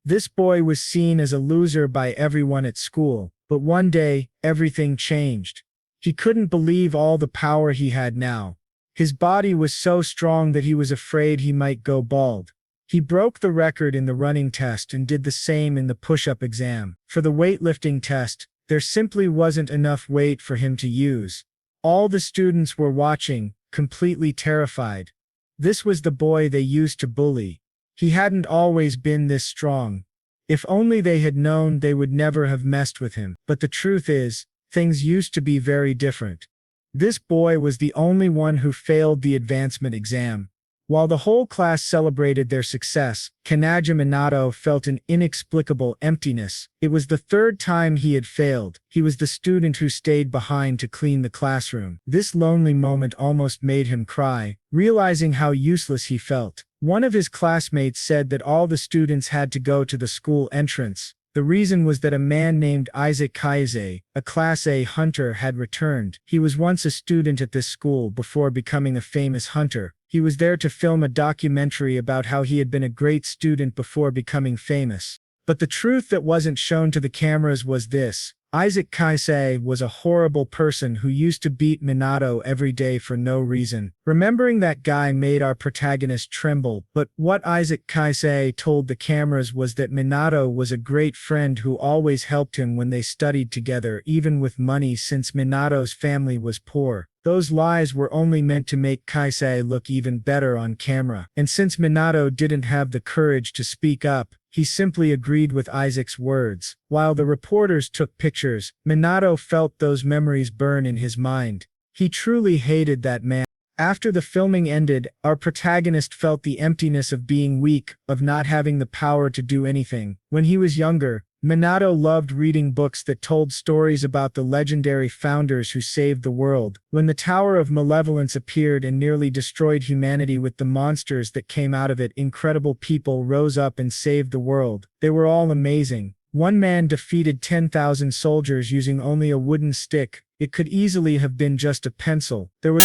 This boy was seen as a loser by everyone at school, but one day, everything changed. He couldn't believe all the power he had now. His body was so strong that he was afraid he might go bald. He broke the record in the running test and did the same in the push-up exam. For the weightlifting test, there simply wasn't enough weight for him to use. All the students were watching, completely terrified. This was the boy they used to bully. He hadn't always been this strong. If only they had known, they would never have messed with him. But the truth is, things used to be very different. This boy was the only one who failed the advancement exam. While the whole class celebrated their success, Kannagi Minato felt an inexplicable emptiness. It was the third time he had failed. He was the student who stayed behind to clean the classroom. This lonely moment almost made him cry, realizing how useless he felt. One of his classmates said that all the students had to go to the school entrance. The reason was that a man named Isaac Kaise, a Class A hunter, had returned. He was once a student at this school before becoming a famous hunter. He was there to film a documentary about how he had been a great student before becoming famous. But the truth that wasn't shown to the cameras was this. Isaac Kaise was a horrible person who used to beat Minato every day for no reason. Remembering that guy made our protagonist tremble, but what Isaac Kaise told the cameras was that Minato was a great friend who always helped him when they studied together, even with money, since Minato's family was poor. Those lies were only meant to make Kaise look even better on camera. And since Minato didn't have the courage to speak up, he simply agreed with Isaac's words. While the reporters took pictures, Minato felt those memories burn in his mind. He truly hated that man. After the filming ended, our protagonist felt the emptiness of being weak, of not having the power to do anything. When he was younger, Minato loved reading books that told stories about the legendary founders who saved the world. When the Tower of Malevolence appeared and nearly destroyed humanity with the monsters that came out of it, incredible people rose up and saved the world. They were all amazing. One man defeated 10,000 soldiers using only a wooden stick. It could easily have been just a pencil. There was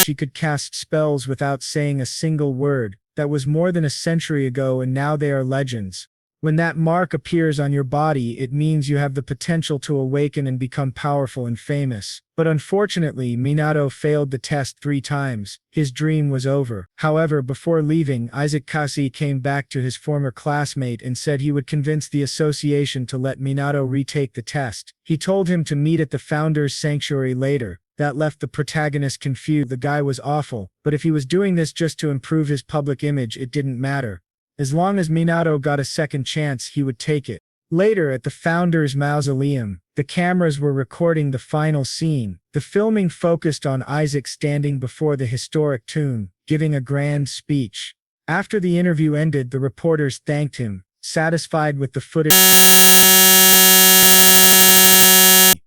she could cast spells without saying a single word. That was more than a century ago, and now they are legends. When that mark appears on your body, it means you have the potential to awaken and become powerful and famous. But unfortunately, Minato failed the test 3 times. His dream was over. However, before leaving, Isaac Kaise came back to his former classmate and said he would convince the association to let Minato retake the test. He told him to meet at the Founders' Sanctuary later. That left the protagonist confused. The guy was awful, but if he was doing this just to improve his public image, it didn't matter. As long as Minato got a second chance, he would take it. Later, at the Founders' Mausoleum, the cameras were recording the final scene. The filming focused on Isaac standing before the historic tomb, giving a grand speech. After the interview ended, the reporters thanked him, satisfied with the footage,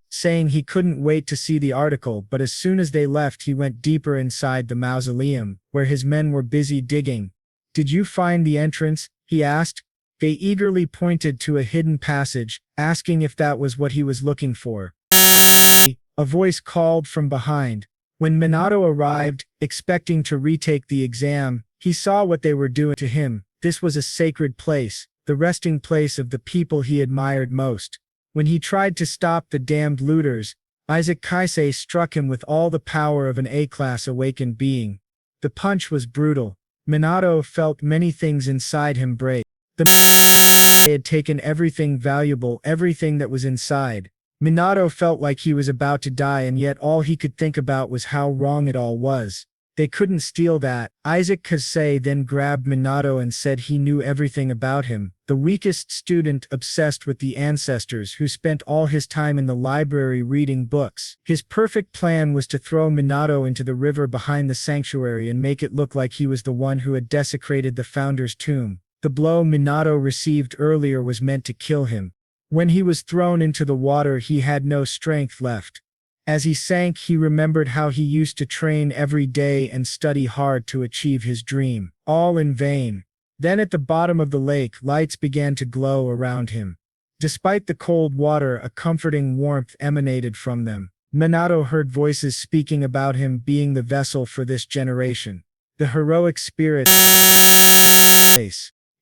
saying he couldn't wait to see the article. But as soon as they left, he went deeper inside the mausoleum, where his men were busy digging. "Did you find the entrance?" he asked. They eagerly pointed to a hidden passage, asking if that was what he was looking for. A voice called from behind. When Minato arrived, expecting to retake the exam, he saw what they were doing to him. This was a sacred place, the resting place of the people he admired most. When he tried to stop the damned looters, Isaac Kaise struck him with all the power of an A-class awakened being. The punch was brutal. Minato felt many things inside him break. They had taken everything valuable, everything that was inside. Minato felt like he was about to die, and yet all he could think about was how wrong it all was. They couldn't steal that. Isaac Kaise then grabbed Minato and said he knew everything about him, the weakest student obsessed with the ancestors who spent all his time in the library reading books. His perfect plan was to throw Minato into the river behind the sanctuary and make it look like he was the one who had desecrated the founder's tomb. The blow Minato received earlier was meant to kill him. When he was thrown into the water, he had no strength left. As he sank, he remembered how he used to train every day and study hard to achieve his dream, all in vain. Then at the bottom of the lake, lights began to glow around him. Despite the cold water, a comforting warmth emanated from them. Minato heard voices speaking about him being the vessel for this generation, the heroic spirit.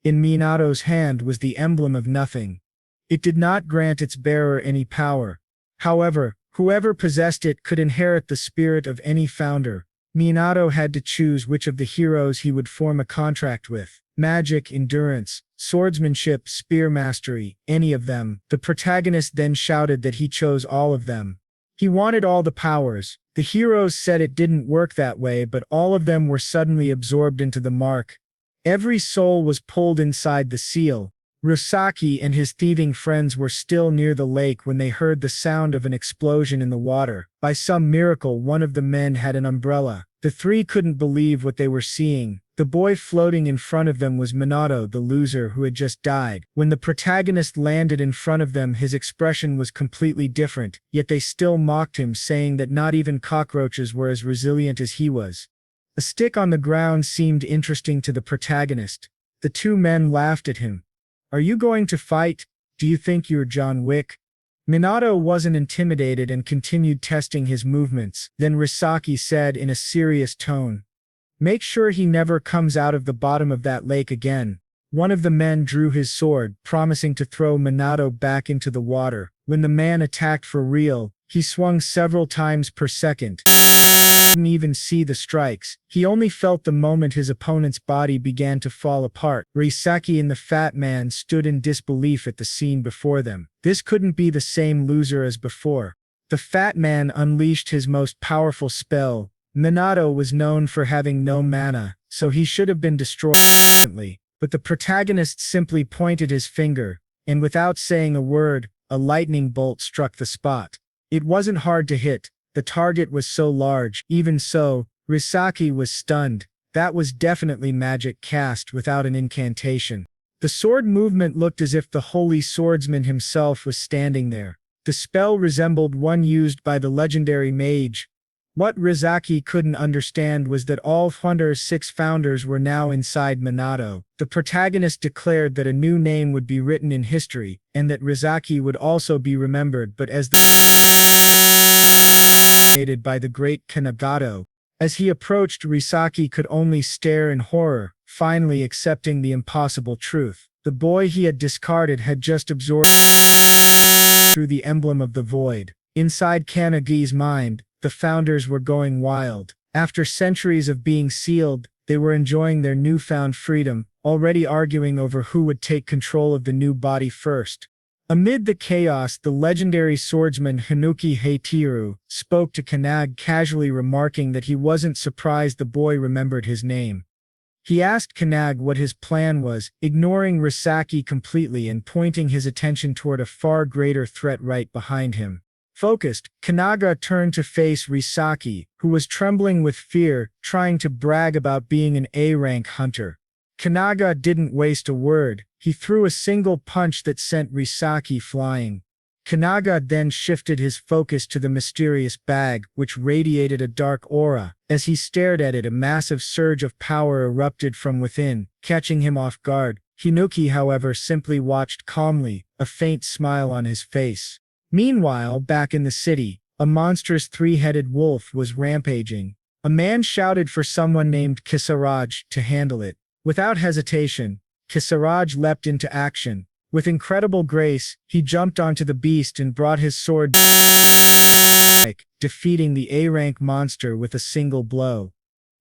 In Minato's hand was the emblem of nothing. It did not grant its bearer any power. However, whoever possessed it could inherit the spirit of any founder. Minato had to choose which of the heroes he would form a contract with. Magic, endurance, swordsmanship, spear mastery, any of them. The protagonist then shouted that he chose all of them. He wanted all the powers. The heroes said it didn't work that way, but all of them were suddenly absorbed into the mark. Every soul was pulled inside the seal. Rusaki and his thieving friends were still near the lake when they heard the sound of an explosion in the water. By some miracle, one of the men had an umbrella. The three couldn't believe what they were seeing. The boy floating in front of them was Minato, the loser who had just died. When the protagonist landed in front of them, his expression was completely different, yet they still mocked him, saying that not even cockroaches were as resilient as he was. A stick on the ground seemed interesting to the protagonist. The two men laughed at him. "Are you going to fight? Do you think you're John Wick?" Minato wasn't intimidated and continued testing his movements. Then Risaki said in a serious tone, "Make sure he never comes out of the bottom of that lake again." One of the men drew his sword, promising to throw Minato back into the water. When the man attacked for real, he swung several times per second. He didn't even see the strikes. He only felt the moment his opponent's body began to fall apart. Risaki and the fat man stood in disbelief at the scene before them. This couldn't be the same loser as before. The fat man unleashed his most powerful spell. Minato was known for having no mana, so he should have been destroyed instantly. But the protagonist simply pointed his finger, and without saying a word, a lightning bolt struck the spot. It wasn't hard to hit. The target was so large. Even so, Risaki was stunned. That was definitely magic cast without an incantation. The sword movement looked as if the holy swordsman himself was standing there. The spell resembled one used by the legendary mage. What Risaki couldn't understand was that all Thunder's 6 founders were now inside Minato. The protagonist declared that a new name would be written in history, and that Risaki would also be remembered, but as the by the great Kannagi. As he approached, Risaki could only stare in horror, finally accepting the impossible truth. The boy he had discarded had just absorbed through the emblem of the void. Inside Kannagi's mind, the founders were going wild. After centuries of being sealed, they were enjoying their newfound freedom, already arguing over who would take control of the new body first. Amid the chaos, the legendary swordsman Hanuki Heitiru spoke to Kannagi, casually remarking that he wasn't surprised the boy remembered his name. He asked Kannagi what his plan was, ignoring Risaki completely and pointing his attention toward a far greater threat right behind him. Focused, Kannagi turned to face Risaki, who was trembling with fear, trying to brag about being an A-rank hunter. Kannagi didn't waste a word. He threw a single punch that sent Risaki flying. Kannagi then shifted his focus to the mysterious bag, which radiated a dark aura. As he stared at it, a massive surge of power erupted from within, catching him off guard. Hanuki, however, simply watched calmly, a faint smile on his face. Meanwhile, back in the city, a monstrous 3-headed wolf was rampaging. A man shouted for someone named Kisarage to handle it. Without hesitation, Kisarage leapt into action. With incredible grace, he jumped onto the beast and brought his sword, defeating the A-rank monster with a single blow.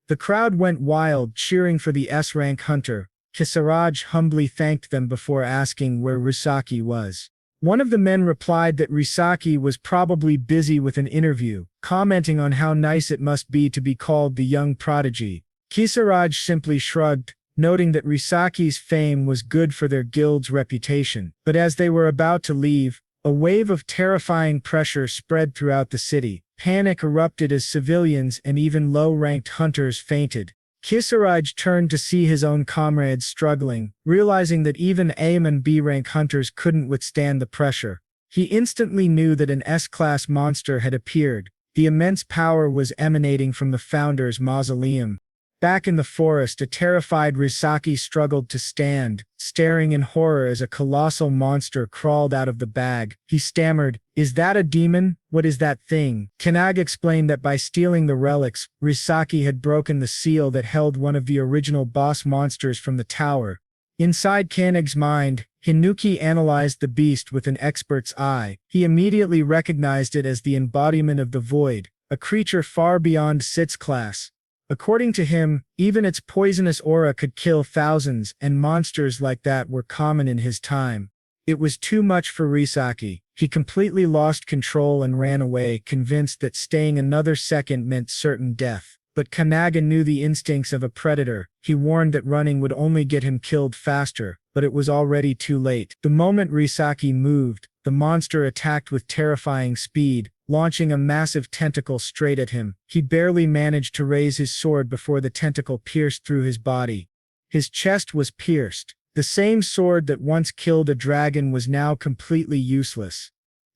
The crowd went wild, cheering for the S-rank hunter. Kisarage humbly thanked them before asking where Risaki was. One of the men replied that Risaki was probably busy with an interview, commenting on how nice it must be to be called the young prodigy. Kisarage simply shrugged, noting that Risaki's fame was good for their guild's reputation. But as they were about to leave, a wave of terrifying pressure spread throughout the city. Panic erupted as civilians and even low-ranked hunters fainted. Kisarage turned to see his own comrades struggling, realizing that even A and B-rank hunters couldn't withstand the pressure. He instantly knew that an S-class monster had appeared. The immense power was emanating from the founder's mausoleum. Back in the forest, a terrified Risaki struggled to stand, staring in horror as a colossal monster crawled out of the bag. He stammered, "Is that a demon? What is that thing?" Kannagi explained that by stealing the relics, Risaki had broken the seal that held one of the original boss monsters from the tower. Inside Kannag's mind, Hinuki analyzed the beast with an expert's eye. He immediately recognized it as the embodiment of the void, a creature far beyond Sit's class. According to him, even its poisonous aura could kill thousands, and monsters like that were common in his time. It was too much for Risaki. He completely lost control and ran away, convinced that staying another second meant certain death. But Kannagi knew the instincts of a predator. He warned that running would only get him killed faster, but it was already too late. The moment Risaki moved, the monster attacked with terrifying speed, launching a massive tentacle straight at him. He barely managed to raise his sword before the tentacle pierced through his body. His chest was pierced. The same sword that once killed a dragon was now completely useless.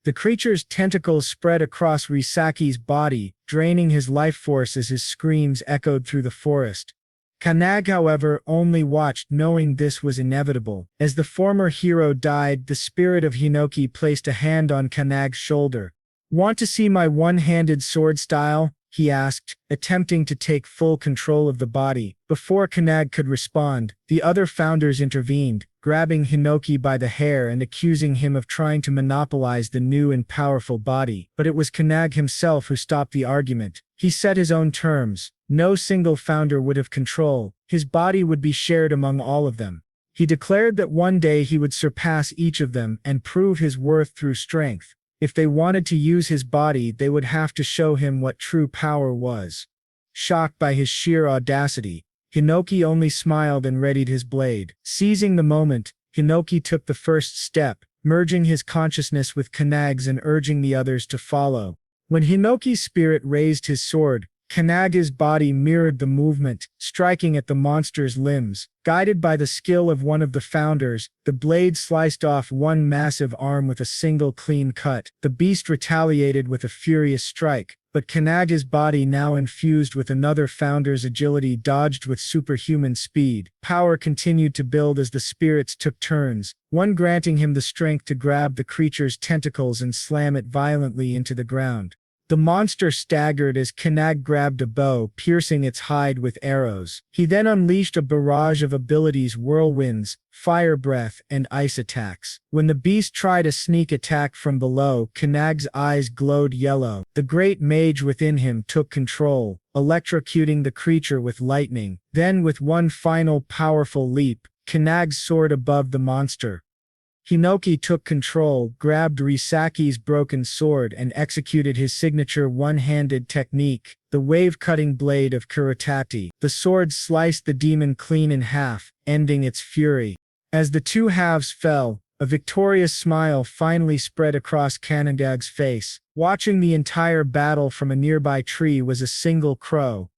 The creature's tentacles spread across Risaki's body, draining his life force as his screams echoed through the forest. Kannagi, however, only watched, knowing this was inevitable. As the former hero died, the spirit of Hinoki placed a hand on Kannagi's shoulder. "Want to see my one-handed sword style?" he asked, attempting to take full control of the body. Before Kannagi could respond, the other founders intervened, grabbing Hinoki by the hair and accusing him of trying to monopolize the new and powerful body. But it was Kannagi himself who stopped the argument. He set his own terms. No single founder would have control. His body would be shared among all of them. He declared that one day he would surpass each of them and prove his worth through strength. If they wanted to use his body, they would have to show him what true power was. Shocked by his sheer audacity, Hinoki only smiled and readied his blade. Seizing the moment, Hinoki took the first step, merging his consciousness with Kannagi's and urging the others to follow. When Hinoki's spirit raised his sword, Kannagi's body mirrored the movement, striking at the monster's limbs. Guided by the skill of one of the founders, the blade sliced off one massive arm with a single clean cut. The beast retaliated with a furious strike, but Kannagi's body, now infused with another founder's agility, dodged with superhuman speed. Power continued to build as the spirits took turns, one granting him the strength to grab the creature's tentacles and slam it violently into the ground. The monster staggered as Kannagi grabbed a bow, piercing its hide with arrows. He then unleashed a barrage of abilities: whirlwinds, fire breath, and ice attacks. When the beast tried a sneak attack from below, Kannagi's eyes glowed yellow. The great mage within him took control, electrocuting the creature with lightning. Then, with one final powerful leap, Kannagi soared above the monster. Hinoki took control, grabbed Risaki's broken sword, and executed his signature one-handed technique, the wave-cutting blade of Kuretake. The sword sliced the demon clean in half, ending its fury. As the two halves fell, a victorious smile finally spread across Kannagi's face. Watching the entire battle from a nearby tree was a single crow.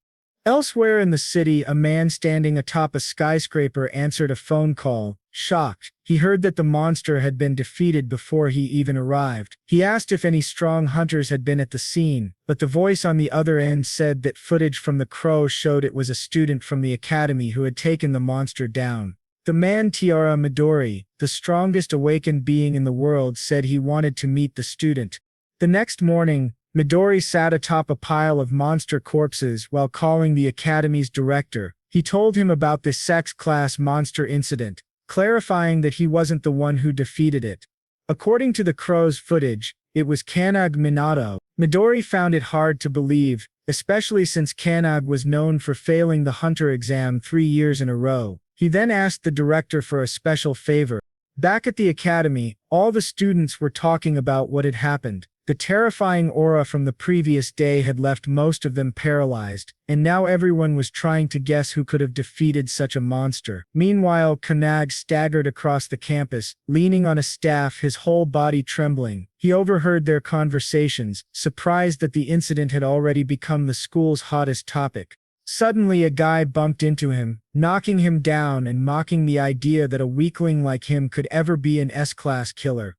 Elsewhere in the city, a man standing atop a skyscraper answered a phone call. Shocked, he heard that the monster had been defeated before he even arrived. He asked if any strong hunters had been at the scene, but the voice on the other end said that footage from the crow showed it was a student from the academy who had taken the monster down. The man, Tiara Midori, the strongest awakened being in the world, said he wanted to meet the student. The next morning, Midori sat atop a pile of monster corpses while calling the academy's director. He told him about the sex-class monster incident, clarifying that he wasn't the one who defeated it. According to the crow's footage, it was Kannagi Minato. Midori found it hard to believe, especially since Kannagi was known for failing the hunter exam 3 years in a row. He then asked the director for a special favor. Back at the academy, all the students were talking about what had happened. The terrifying aura from the previous day had left most of them paralyzed, and now everyone was trying to guess who could have defeated such a monster. Meanwhile, Kannagi staggered across the campus, leaning on a staff, his whole body trembling. He overheard their conversations, surprised that the incident had already become the school's hottest topic. Suddenly, a guy bumped into him, knocking him down and mocking the idea that a weakling like him could ever be an S-class killer.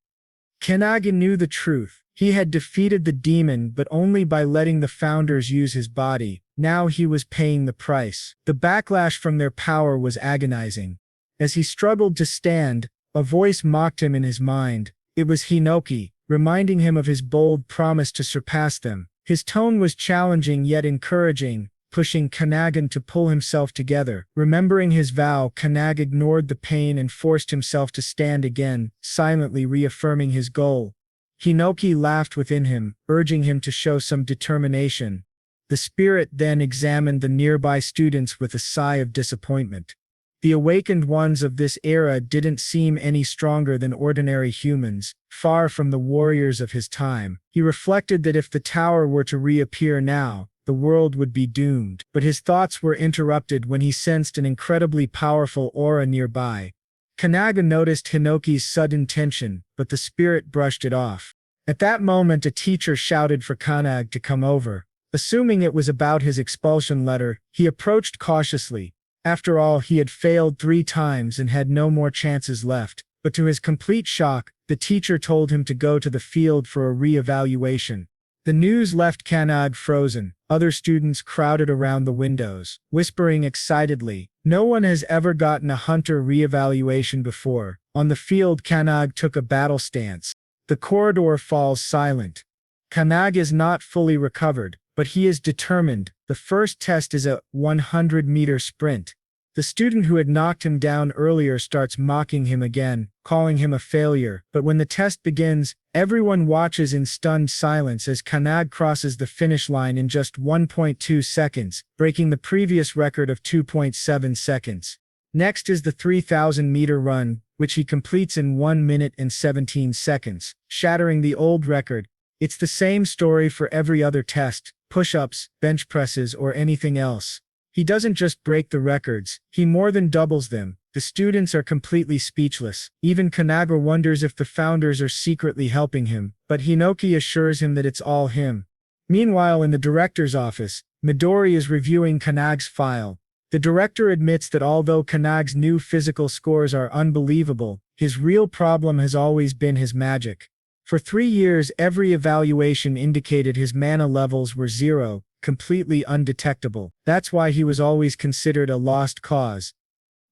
Kannagi knew the truth. He had defeated the demon, but only by letting the founders use his body. Now he was paying the price. The backlash from their power was agonizing. As he struggled to stand, a voice mocked him in his mind. It was Hinoki, reminding him of his bold promise to surpass them. His tone was challenging yet encouraging. pushing Kannagi to pull himself together. Remembering his vow, Kannagi ignored the pain and forced himself to stand again, silently reaffirming his goal. Hinoki laughed within him, urging him to show some determination. The spirit then examined the nearby students with a sigh of disappointment. The awakened ones of this era didn't seem any stronger than ordinary humans, far from the warriors of his time. He reflected that if the tower were to reappear now, the world would be doomed. But his thoughts were interrupted when he sensed an incredibly powerful aura nearby. Kannagi noticed Hinoki's sudden tension, but the spirit brushed it off. At that moment, a teacher shouted for Kannagi to come over. Assuming it was about his expulsion letter, he approached cautiously. After all, he had failed 3 times and had no more chances left. But to his complete shock, the teacher told him to go to the field for a re-evaluation. The news left Kannagi frozen. Other students crowded around the windows, whispering excitedly. No one has ever gotten a hunter re-evaluation before. On the field, Kannagi took a battle stance. The corridor falls silent. Kannagi is not fully recovered, but he is determined. The first test is a 100-meter sprint. The student who had knocked him down earlier starts mocking him again, calling him a failure. But when the test begins, everyone watches in stunned silence as Kannagi crosses the finish line in just 1.2 seconds, breaking the previous record of 2.7 seconds. Next is the 3,000-meter run, which he completes in 1 minute and 17 seconds, shattering the old record. It's the same story for every other test, push-ups, bench presses, or anything else. He doesn't just break the records, he more than doubles them. The students are completely speechless. Even Kannagi wonders if the founders are secretly helping him, but Hinoki assures him that it's all him. Meanwhile, in the director's office, Midori is reviewing Kannagi's file. The director admits that although Kannagi's new physical scores are unbelievable, his real problem has always been his magic. For 3 years, every evaluation indicated his mana levels were 0, completely undetectable. That's why he was always considered a lost cause.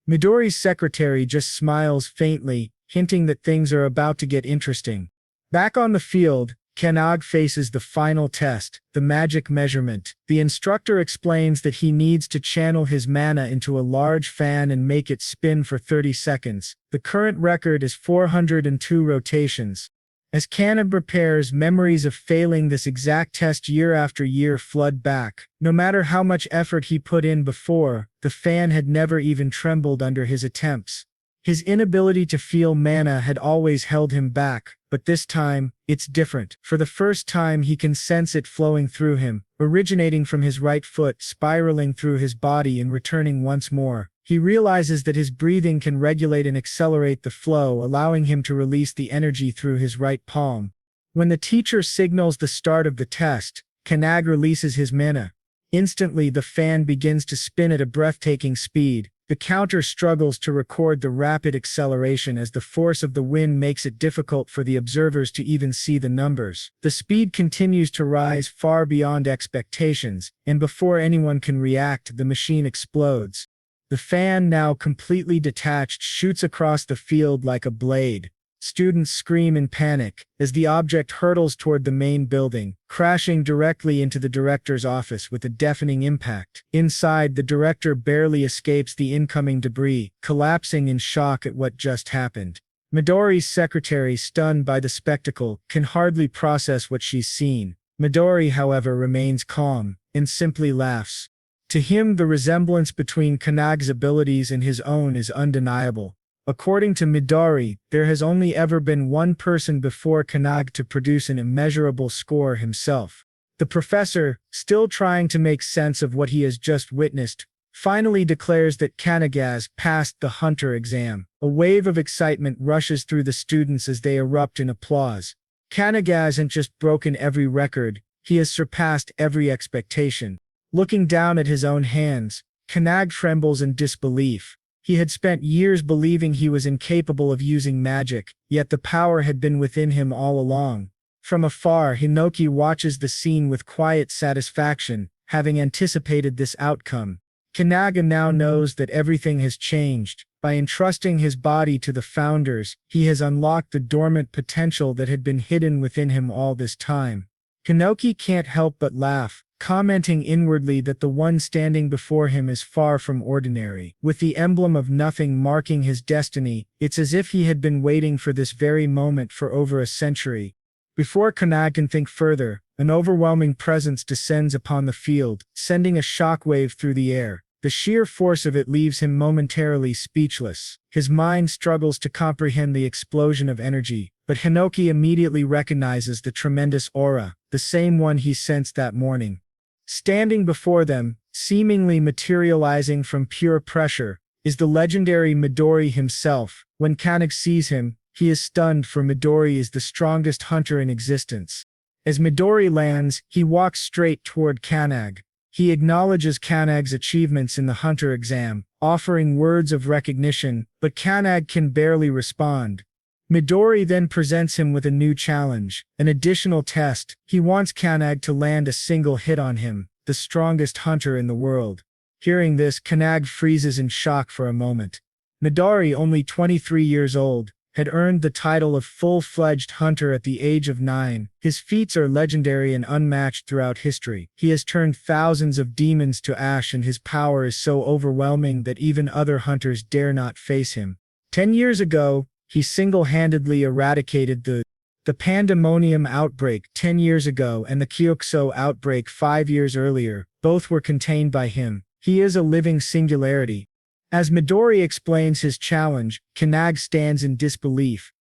Midori's secretary just smiles faintly, hinting that things are about to get interesting. Back on the field, Kannagi faces the final test, the magic measurement. The instructor explains that he needs to channel his mana into a large fan and make it spin for 30 seconds. The current record is 402 rotations. As Kannagi prepares, memories of failing this exact test year after year flood back. No matter how much effort he put in before, the fan had never even trembled under his attempts. His inability to feel mana had always held him back, but this time, it's different. For the first time, he can sense it flowing through him, originating from his right foot, spiraling through his body and returning once more. He realizes that his breathing can regulate and accelerate the flow, allowing him to release the energy through his right palm. When the teacher signals the start of the test, Kannagi releases his mana. Instantly, the fan begins to spin at a breathtaking speed. The counter struggles to record the rapid acceleration as the force of the wind makes it difficult for the observers to even see the numbers. The speed continues to rise far beyond expectations, and before anyone can react, the machine explodes. The fan, now completely detached, shoots across the field like a blade. Students scream in panic as the object hurtles toward the main building, crashing directly into the director's office with a deafening impact. Inside, the director barely escapes the incoming debris, collapsing in shock at what just happened. Midori's secretary, stunned by the spectacle, can hardly process what she's seen. Midori, however, remains calm and simply laughs. To him, the resemblance between Kannagi's abilities and his own is undeniable. According to Midori, there has only ever been one person before Kannagi to produce an immeasurable score himself. The professor, still trying to make sense of what he has just witnessed, finally declares that Kannagi has passed the hunter exam. A wave of excitement rushes through the students as they erupt in applause. Kannagi hasn't just broken every record, he has surpassed every expectation. Looking down at his own hands, Kannagi trembles in disbelief. He had spent years believing he was incapable of using magic, yet the power had been within him all along. From afar, Hinoki watches the scene with quiet satisfaction, having anticipated this outcome. Kannagi now knows that everything has changed. By entrusting his body to the founders, he has unlocked the dormant potential that had been hidden within him all this time. Hinoki can't help but laugh, commenting inwardly that the one standing before him is far from ordinary. With the emblem of nothing marking his destiny, it's as if he had been waiting for this very moment for over a century. Before Kannagi can think further, an overwhelming presence descends upon the field, sending a shockwave through the air. The sheer force of it leaves him momentarily speechless. His mind struggles to comprehend the explosion of energy, but Hinoki immediately recognizes the tremendous aura, the same one he sensed that morning. Standing before them, seemingly materializing from pure pressure, is the legendary Midori himself. When Kannagi sees him, he is stunned, for Midori is the strongest hunter in existence. As Midori lands, he walks straight toward Kannagi. He acknowledges Kannagi's achievements in the hunter exam, offering words of recognition, but Kannagi can barely respond. Midori then presents him with a new challenge, an additional test. He wants Kannagi to land a single hit on him, the strongest hunter in the world. Hearing this, Kannagi freezes in shock for a moment. Midori, only 23 years old, had earned the title of full-fledged hunter at the age of 9. His feats are legendary and unmatched throughout history. He has turned thousands of demons to ash, and his power is so overwhelming that even other hunters dare not face him. 10 years ago, he single-handedly eradicated the pandemonium outbreak 10 years ago and the Kyokuso outbreak 5 years earlier. Both were contained by him. He is a living singularity. As Midori explains his challenge, Kannagi stands in disbelief.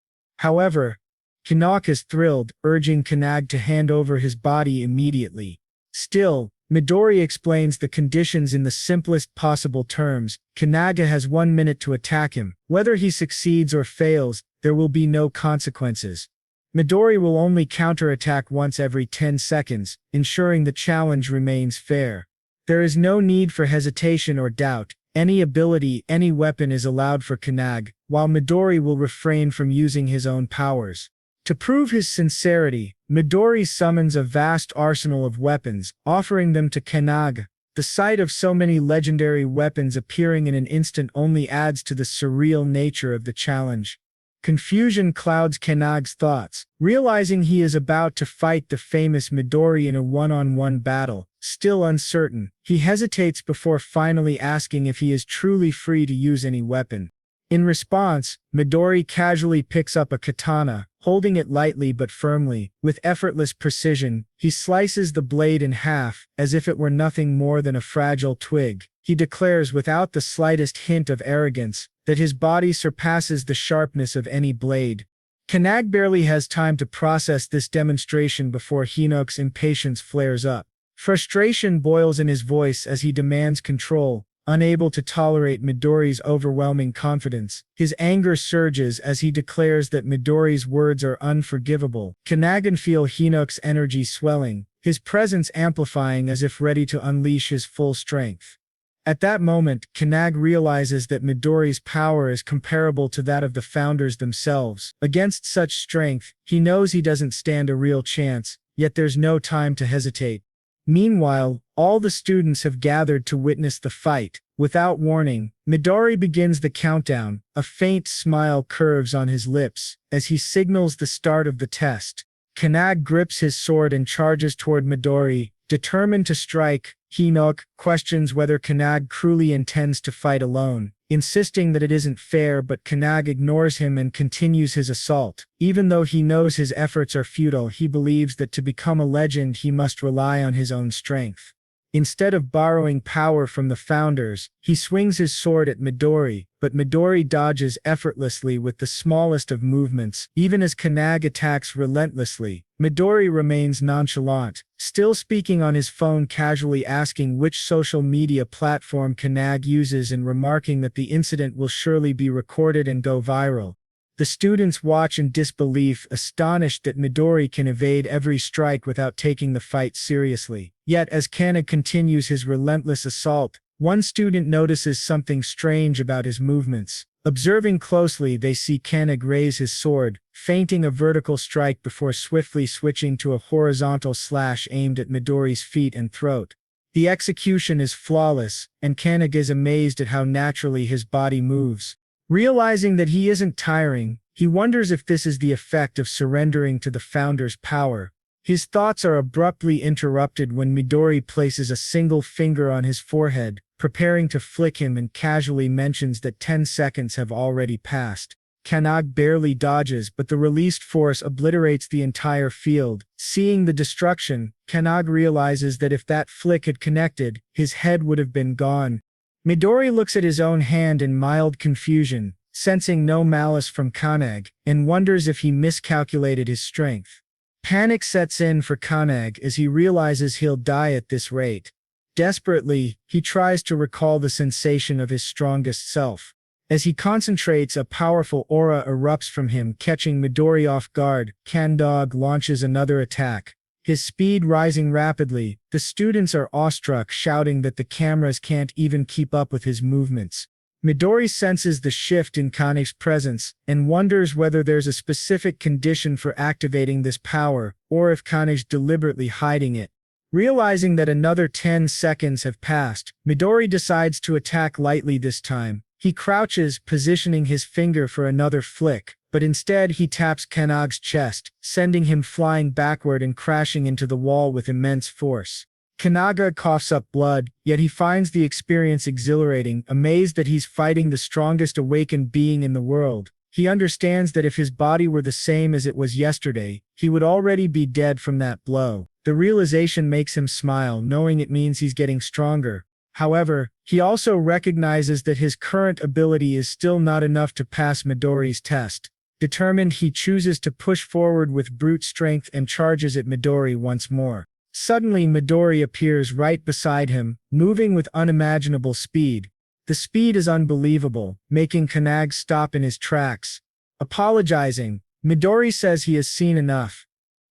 However, Kannagi is thrilled, urging Kannagi to hand over his body immediately. Still, Midori explains the conditions in the simplest possible terms. Kannagi has 1 minute to attack him. Whether he succeeds or fails, there will be no consequences. Midori will only counterattack once every 10 seconds, ensuring the challenge remains fair. There is no need for hesitation or doubt. Any ability, any weapon is allowed for Kannagi, while Midori will refrain from using his own powers. To prove his sincerity, Midori summons a vast arsenal of weapons, offering them to Kannagi. The sight of so many legendary weapons appearing in an instant only adds to the surreal nature of the challenge. Confusion clouds Kannagi's thoughts. Realizing he is about to fight the famous Midori in a one-on-one battle, still uncertain, he hesitates before finally asking if he is truly free to use any weapon. In response, Midori casually picks up a katana, holding it lightly but firmly. With effortless precision, he slices the blade in half, as if it were nothing more than a fragile twig. He declares without the slightest hint of arrogance that his body surpasses the sharpness of any blade. Kannagi barely has time to process this demonstration before Hinoki's impatience flares up. Frustration boils in his voice as he demands control. Unable to tolerate Midori's overwhelming confidence, his anger surges as he declares that Midori's words are unforgivable. Kannagi can feel Hinoki's energy swelling, his presence amplifying as if ready to unleash his full strength. At that moment, Kannagi realizes that Midori's power is comparable to that of the founders themselves. Against such strength, he knows he doesn't stand a real chance, yet there's no time to hesitate. Meanwhile, all the students have gathered to witness the fight. Without warning, Midori begins the countdown. A faint smile curves on his lips as he signals the start of the test. Kannagi grips his sword and charges toward Midori, determined to strike. Hinoki questions whether Kannagi truly intends to fight alone, insisting that it isn't fair, but Kannagi ignores him and continues his assault. Even though he knows his efforts are futile, he believes that to become a legend he must rely on his own strength. Instead of borrowing power from the founders, he swings his sword at Midori, but Midori dodges effortlessly with the smallest of movements. Even as Kannagi attacks relentlessly, Midori remains nonchalant, still speaking on his phone, casually asking which social media platform Kannagi uses and remarking that the incident will surely be recorded and go viral. The students watch in disbelief, astonished that Midori can evade every strike without taking the fight seriously. Yet as Kannagi continues his relentless assault, one student notices something strange about his movements. Observing closely, they see Kannagi raise his sword, feinting a vertical strike before swiftly switching to a horizontal slash aimed at Midori's feet and throat. The execution is flawless, and Kannagi is amazed at how naturally his body moves. Realizing that he isn't tiring, he wonders if this is the effect of surrendering to the founder's power. His thoughts are abruptly interrupted when Midori places a single finger on his forehead, preparing to flick him, and casually mentions that 10 seconds have already passed. Kannagi barely dodges, but the released force obliterates the entire field. Seeing the destruction, Kannagi realizes that if that flick had connected, his head would have been gone. Midori looks at his own hand in mild confusion, sensing no malice from Kannagi, and wonders if he miscalculated his strength. Panic sets in for Kannagi as he realizes he'll die at this rate. Desperately, he tries to recall the sensation of his strongest self. As he concentrates, a powerful aura erupts from him, catching Midori off guard. Kannagi launches another attack, his speed rising rapidly. The students are awestruck, shouting that the cameras can't even keep up with his movements. Midori senses the shift in Kannagi's presence and wonders whether there's a specific condition for activating this power, or if Kannagi's deliberately hiding it. Realizing that another 10 seconds have passed, Midori decides to attack lightly this time. He crouches, positioning his finger for another flick, but instead he taps Kannagi's chest, sending him flying backward and crashing into the wall with immense force. Kannagi coughs up blood, yet he finds the experience exhilarating, amazed that he's fighting the strongest awakened being in the world. He understands that if his body were the same as it was yesterday, he would already be dead from that blow. The realization makes him smile, knowing it means he's getting stronger. However, he also recognizes that his current ability is still not enough to pass Midori's test. Determined, he chooses to push forward with brute strength and charges at Midori once more. Suddenly, Midori appears right beside him, moving with unimaginable speed. The speed is unbelievable, making Kannagi stop in his tracks. Apologizing, Midori says he has seen enough.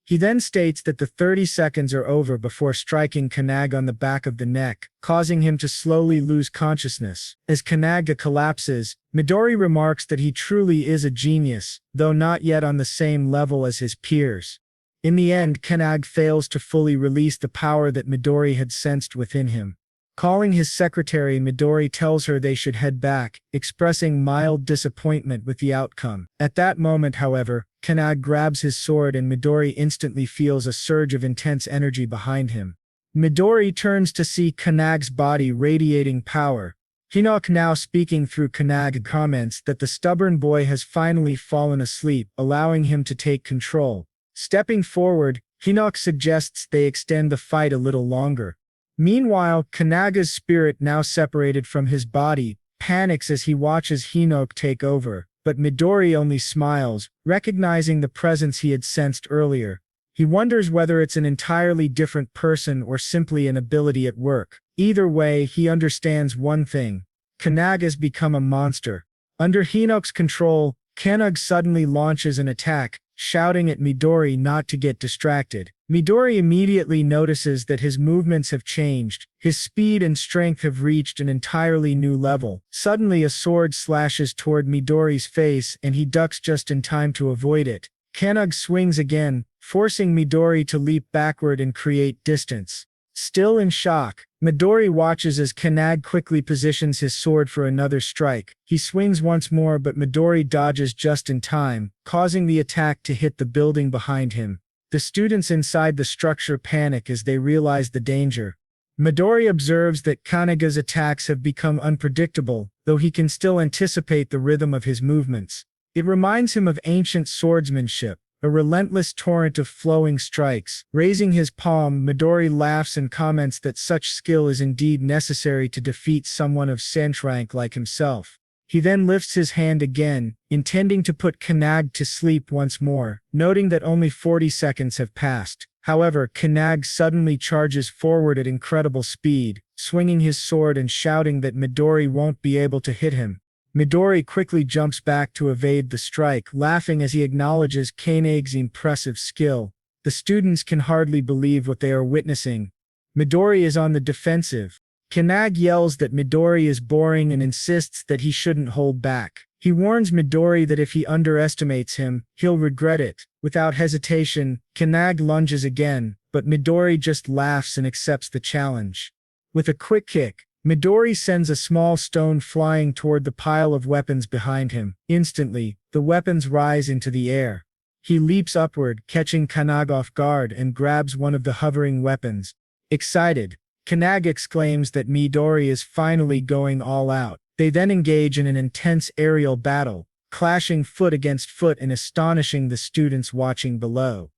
He then states that the 30 seconds are over before striking Kannagi on the back of the neck, causing him to slowly lose consciousness. As Kannagi collapses, Midori remarks that he truly is a genius, though not yet on the same level as his peers. In the end, Kannagi fails to fully release the power that Midori had sensed within him. Calling his secretary, Midori tells her they should head back, expressing mild disappointment with the outcome. At that moment, however, Kannagi grabs his sword and Midori instantly feels a surge of intense energy behind him. Midori turns to see Kannagi's body radiating power. Hinoki, now speaking through Kannagi, comments that the stubborn boy has finally fallen asleep, allowing him to take control. Stepping forward, Hinoki suggests they extend the fight a little longer. Meanwhile, Kannagi's spirit, now separated from his body, panics as he watches Hinoki take over, but Midori only smiles, recognizing the presence he had sensed earlier. He wonders whether it's an entirely different person or simply an ability at work. Either way, he understands one thing: Kannagi has become a monster. Under Hinoki's control, Kannagi suddenly launches an attack, shouting at Midori not to get distracted. Midori immediately notices that his movements have changed. His speed and strength have reached an entirely new level. Suddenly, a sword slashes toward Midori's face and he ducks just in time to avoid it. Kannagi swings again, forcing Midori to leap backward and create distance. Still in shock, Midori watches as Kannagi quickly positions his sword for another strike. He swings once more, but Midori dodges just in time, causing the attack to hit the building behind him. The students inside the structure panic as they realize the danger. Midori observes that Kannagi's attacks have become unpredictable, though he can still anticipate the rhythm of his movements. It reminds him of ancient swordsmanship, a relentless torrent of flowing strikes. Raising his palm, Midori laughs and comments that such skill is indeed necessary to defeat someone of Senshi rank like himself. He then lifts his hand again, intending to put Kannagi to sleep once more, noting that only 40 seconds have passed. However, Kannagi suddenly charges forward at incredible speed, swinging his sword and shouting that Midori won't be able to hit him. Midori quickly jumps back to evade the strike, laughing as he acknowledges Kannagi's impressive skill. The students can hardly believe what they are witnessing. Midori is on the defensive. Kannagi yells that Midori is boring and insists that he shouldn't hold back. He warns Midori that if he underestimates him, he'll regret it. Without hesitation, Kannagi lunges again, but Midori just laughs and accepts the challenge. With a quick kick, Midori sends a small stone flying toward the pile of weapons behind him. Instantly, the weapons rise into the air. He leaps upward, catching Kannagi off guard and grabs one of the hovering weapons. Excited, Kannagi exclaims that Midori is finally going all out. They then engage in an intense aerial battle, clashing foot against foot and astonishing the students watching below.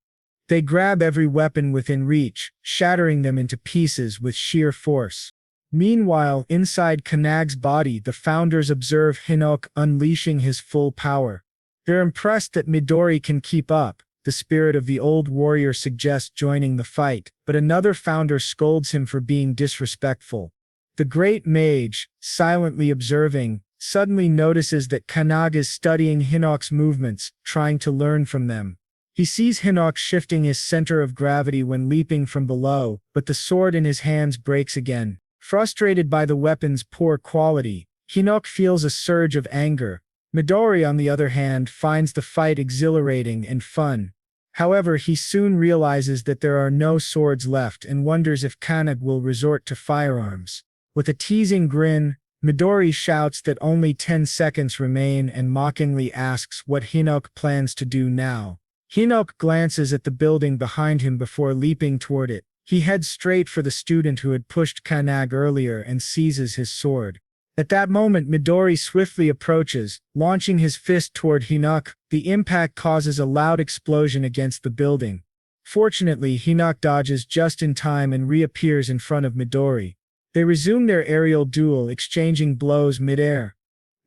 They grab every weapon within reach, shattering them into pieces with sheer force. Meanwhile, inside Kannagi's body, the founders observe Hinoki unleashing his full power. They're impressed that Midori can keep up. The spirit of the old warrior suggests joining the fight, but another founder scolds him for being disrespectful. The great mage, silently observing, suddenly notices that Kannagi is studying Hinoki's movements, trying to learn from them. He sees Hinoki shifting his center of gravity when leaping from below, but the sword in his hands breaks again. Frustrated by the weapon's poor quality, Hinoki feels a surge of anger. Midori, on the other hand, finds the fight exhilarating and fun. However, he soon realizes that there are no swords left and wonders if Kannagi will resort to firearms. With a teasing grin, Midori shouts that only 10 seconds remain and mockingly asks what Hinoki plans to do now. Hinoki glances at the building behind him before leaping toward it. He heads straight for the student who had pushed Kannagi earlier and seizes his sword. At that moment, Midori swiftly approaches, launching his fist toward Hinoki. The impact causes a loud explosion against the building. Fortunately, Hinoki dodges just in time and reappears in front of Midori. They resume their aerial duel, exchanging blows mid-air.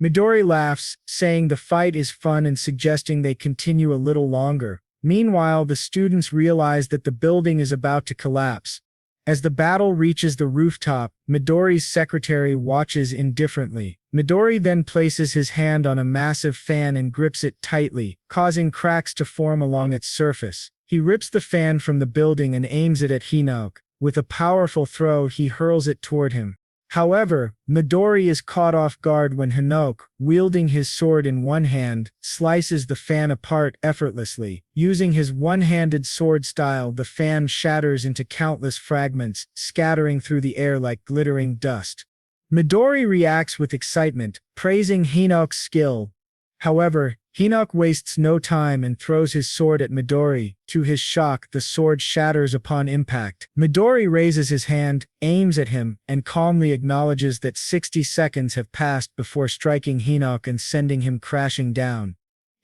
Midori laughs, saying the fight is fun and suggesting they continue a little longer. Meanwhile, the students realize that the building is about to collapse. As the battle reaches the rooftop, Midori's secretary watches indifferently. Midori then places his hand on a massive fan and grips it tightly, causing cracks to form along its surface. He rips the fan from the building and aims it at Hinoki. With a powerful throw, he hurls it toward him. However, Midori is caught off guard when Hinoki, wielding his sword in one hand, slices the fan apart effortlessly. Using his one-handed sword style, the fan shatters into countless fragments, scattering through the air like glittering dust. Midori reacts with excitement, praising Hinoki's skill. However, Hinoki wastes no time and throws his sword at Midori. To his shock, the sword shatters upon impact. Midori raises his hand, aims at him, and calmly acknowledges that 60 seconds have passed before striking Hinoki and sending him crashing down.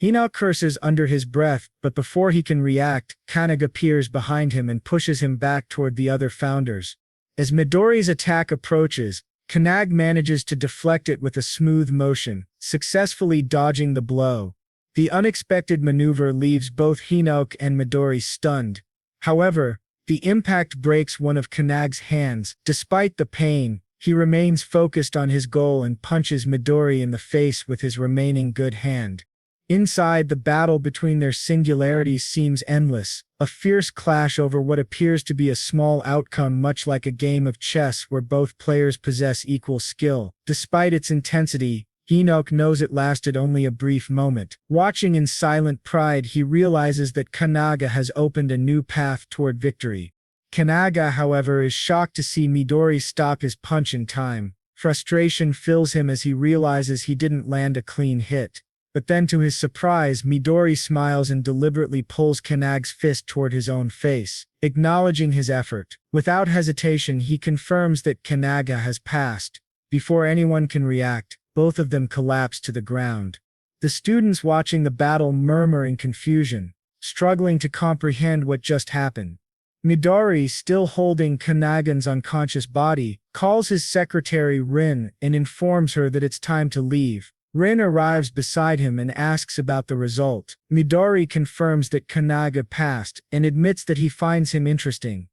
Hinoki curses under his breath, but before he can react, Kannagi appears behind him and pushes him back toward the other founders. As Midori's attack approaches, Kannagi manages to deflect it with a smooth motion, successfully dodging the blow. The unexpected maneuver leaves both Hinoki and Midori stunned. However, the impact breaks one of Kannagi's hands. Despite the pain, he remains focused on his goal and punches Midori in the face with his remaining good hand. Inside, the battle between their singularities seems endless, a fierce clash over what appears to be a small outcome, much like a game of chess where both players possess equal skill. Despite its intensity, Hinoki knows it lasted only a brief moment. Watching in silent pride, he realizes that Kannagi has opened a new path toward victory. Kannagi, however, is shocked to see Midori stop his punch in time. Frustration fills him as he realizes he didn't land a clean hit. But then, to his surprise, Midori smiles and deliberately pulls Kannagi's fist toward his own face, acknowledging his effort. Without hesitation, he confirms that Kannagi has passed. Before anyone can react, both of them collapse to the ground. The students watching the battle murmur in confusion, struggling to comprehend what just happened. Midori, still holding Kannagi's unconscious body, calls his secretary Rin and informs her that it's time to leave. Rin arrives beside him and asks about the result. Midori confirms that Kannagi passed and admits that he finds him interesting.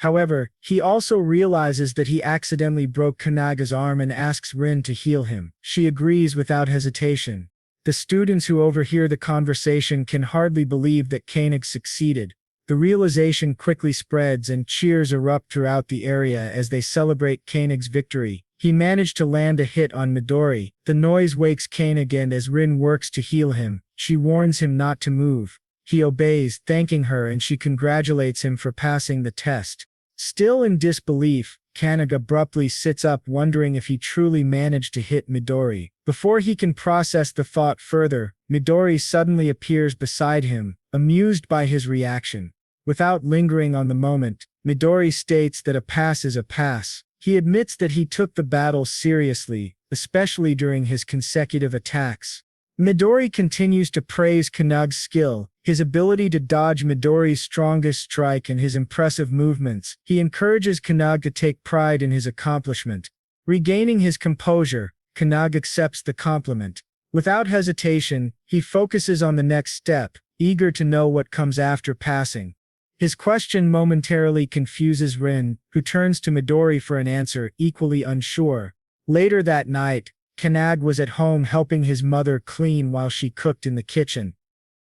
However, he also realizes that he accidentally broke Kannagi's arm and asks Rin to heal him. She agrees without hesitation. The students who overhear the conversation can hardly believe that Kannagi succeeded. The realization quickly spreads and cheers erupt throughout the area as they celebrate Kannagi's victory. He managed to land a hit on Midori. The noise wakes Kannagi, and as Rin works to heal him, she warns him not to move. He obeys, thanking her, and she congratulates him for passing the test. Still in disbelief, Kannagi abruptly sits up, wondering if he truly managed to hit Midori. Before he can process the thought further, Midori suddenly appears beside him, amused by his reaction. Without lingering on the moment, Midori states that a pass is a pass. He admits that he took the battle seriously, especially during his consecutive attacks. Midori continues to praise Kannag's skill, his ability to dodge Midori's strongest strike and his impressive movements. He encourages Kannag to take pride in his accomplishment. Regaining his composure, Kannag accepts the compliment. Without hesitation, he focuses on the next step, eager to know what comes after passing. His question momentarily confuses Rin, who turns to Midori for an answer, equally unsure. Later that night, Kannag was at home helping his mother clean while she cooked in the kitchen.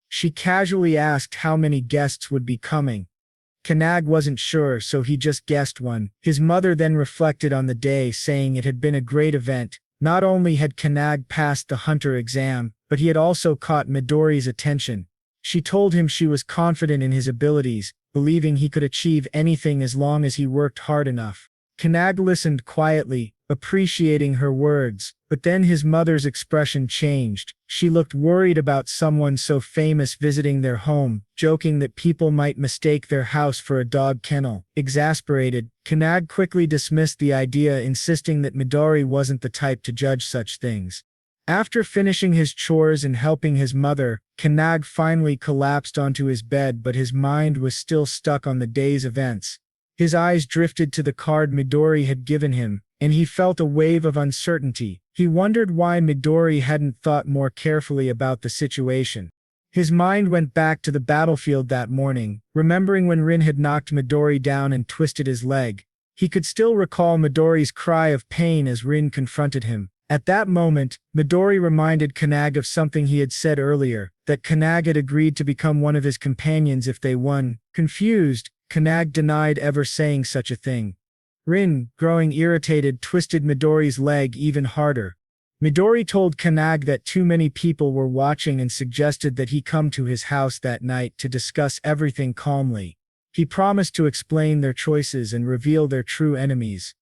She casually asked how many guests would be coming. Kannag wasn't sure, so he just guessed one. His mother then reflected on the day, saying it had been a great event. Not only had Kannag passed the hunter exam, but he had also caught Midori's attention. She told him she was confident in his abilities, believing he could achieve anything as long as he worked hard enough. Kannag listened quietly, appreciating her words, but then his mother's expression changed. She looked worried about someone so famous visiting their home, joking that people might mistake their house for a dog kennel. Exasperated, Kannag quickly dismissed the idea, insisting that Midori wasn't the type to judge such things. After finishing his chores and helping his mother, Kannag finally collapsed onto his bed, but his mind was still stuck on the day's events. His eyes drifted to the card Midori had given him, and he felt a wave of uncertainty. He wondered why Midori hadn't thought more carefully about the situation. His mind went back to the battlefield that morning, remembering when Rin had knocked Midori down and twisted his leg. He could still recall Midori's cry of pain as Rin confronted him. At that moment, Midori reminded Kannag of something he had said earlier, that Kannag had agreed to become one of his companions if they won. Confused, Kannag denied ever saying such a thing. Rin, growing irritated, twisted Midori's leg even harder. Midori told Kannag that too many people were watching and suggested that he come to his house that night to discuss everything calmly. He promised to explain their choices and reveal their true enemies.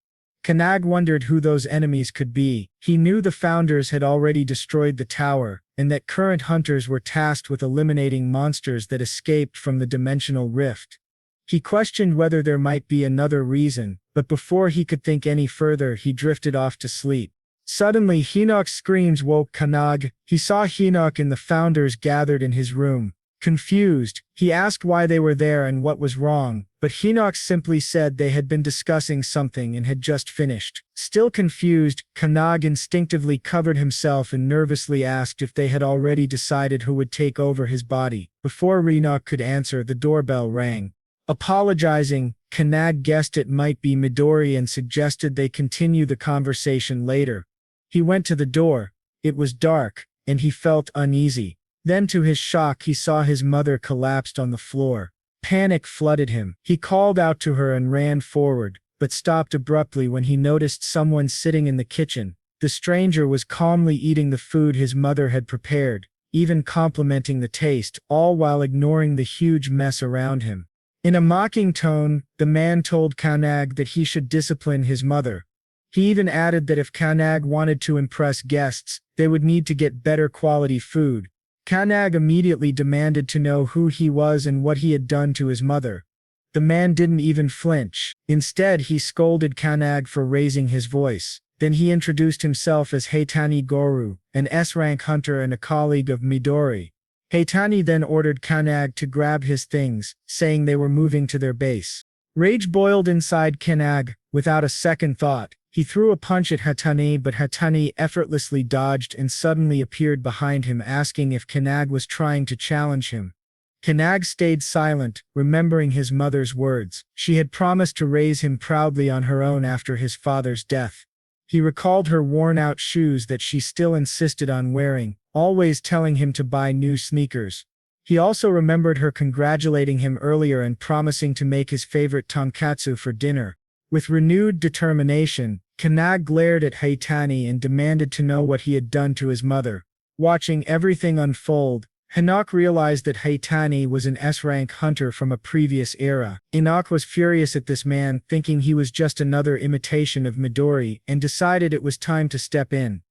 Kannag wondered who those enemies could be. He knew the founders had already destroyed the tower, and that current hunters were tasked with eliminating monsters that escaped from the dimensional rift. He questioned whether there might be another reason, but before he could think any further, he drifted off to sleep. Suddenly, Hinok's screams woke Kannag. He saw Hinok and the founders gathered in his room. Confused, he asked why they were there and what was wrong, but Hinok simply said they had been discussing something and had just finished. Still confused, Kannag instinctively covered himself and nervously asked if they had already decided who would take over his body. Before Hinok could answer, the doorbell rang. Apologizing, Kannag guessed it might be Midori and suggested they continue the conversation later. He went to the door. It was dark, and he felt uneasy. Then to his shock, he saw his mother collapsed on the floor. Panic flooded him. He called out to her and ran forward, but stopped abruptly when he noticed someone sitting in the kitchen. The stranger was calmly eating the food his mother had prepared, even complimenting the taste, all while ignoring the huge mess around him. In a mocking tone, the man told Kannag that he should discipline his mother. He even added that if Kannag wanted to impress guests, they would need to get better quality food. Kannag immediately demanded to know who he was and what he had done to his mother. The man didn't even flinch. Instead, he scolded Kannag for raising his voice. Then he introduced himself as Heitani Goru, an S-rank hunter and a colleague of Midori. Heitani then ordered Kannag to grab his things, saying they were moving to their base. Rage boiled inside Kannag. Without a second thought, he threw a punch at Heitani, but Heitani effortlessly dodged and suddenly appeared behind him, asking if Kannag was trying to challenge him. Kannag stayed silent, remembering his mother's words. She had promised to raise him proudly on her own after his father's death. He recalled her worn-out shoes that she still insisted on wearing, always telling him to buy new sneakers. He also remembered her congratulating him earlier and promising to make his favorite tonkatsu for dinner. With renewed determination, Kannag glared at Heitani and demanded to know what he had done to his mother. Watching everything unfold, Hinok realized that Heitani was an S-rank hunter from a previous era. Hinok was furious at this man, thinking he was just another imitation of Midori, and decided it was time to step in.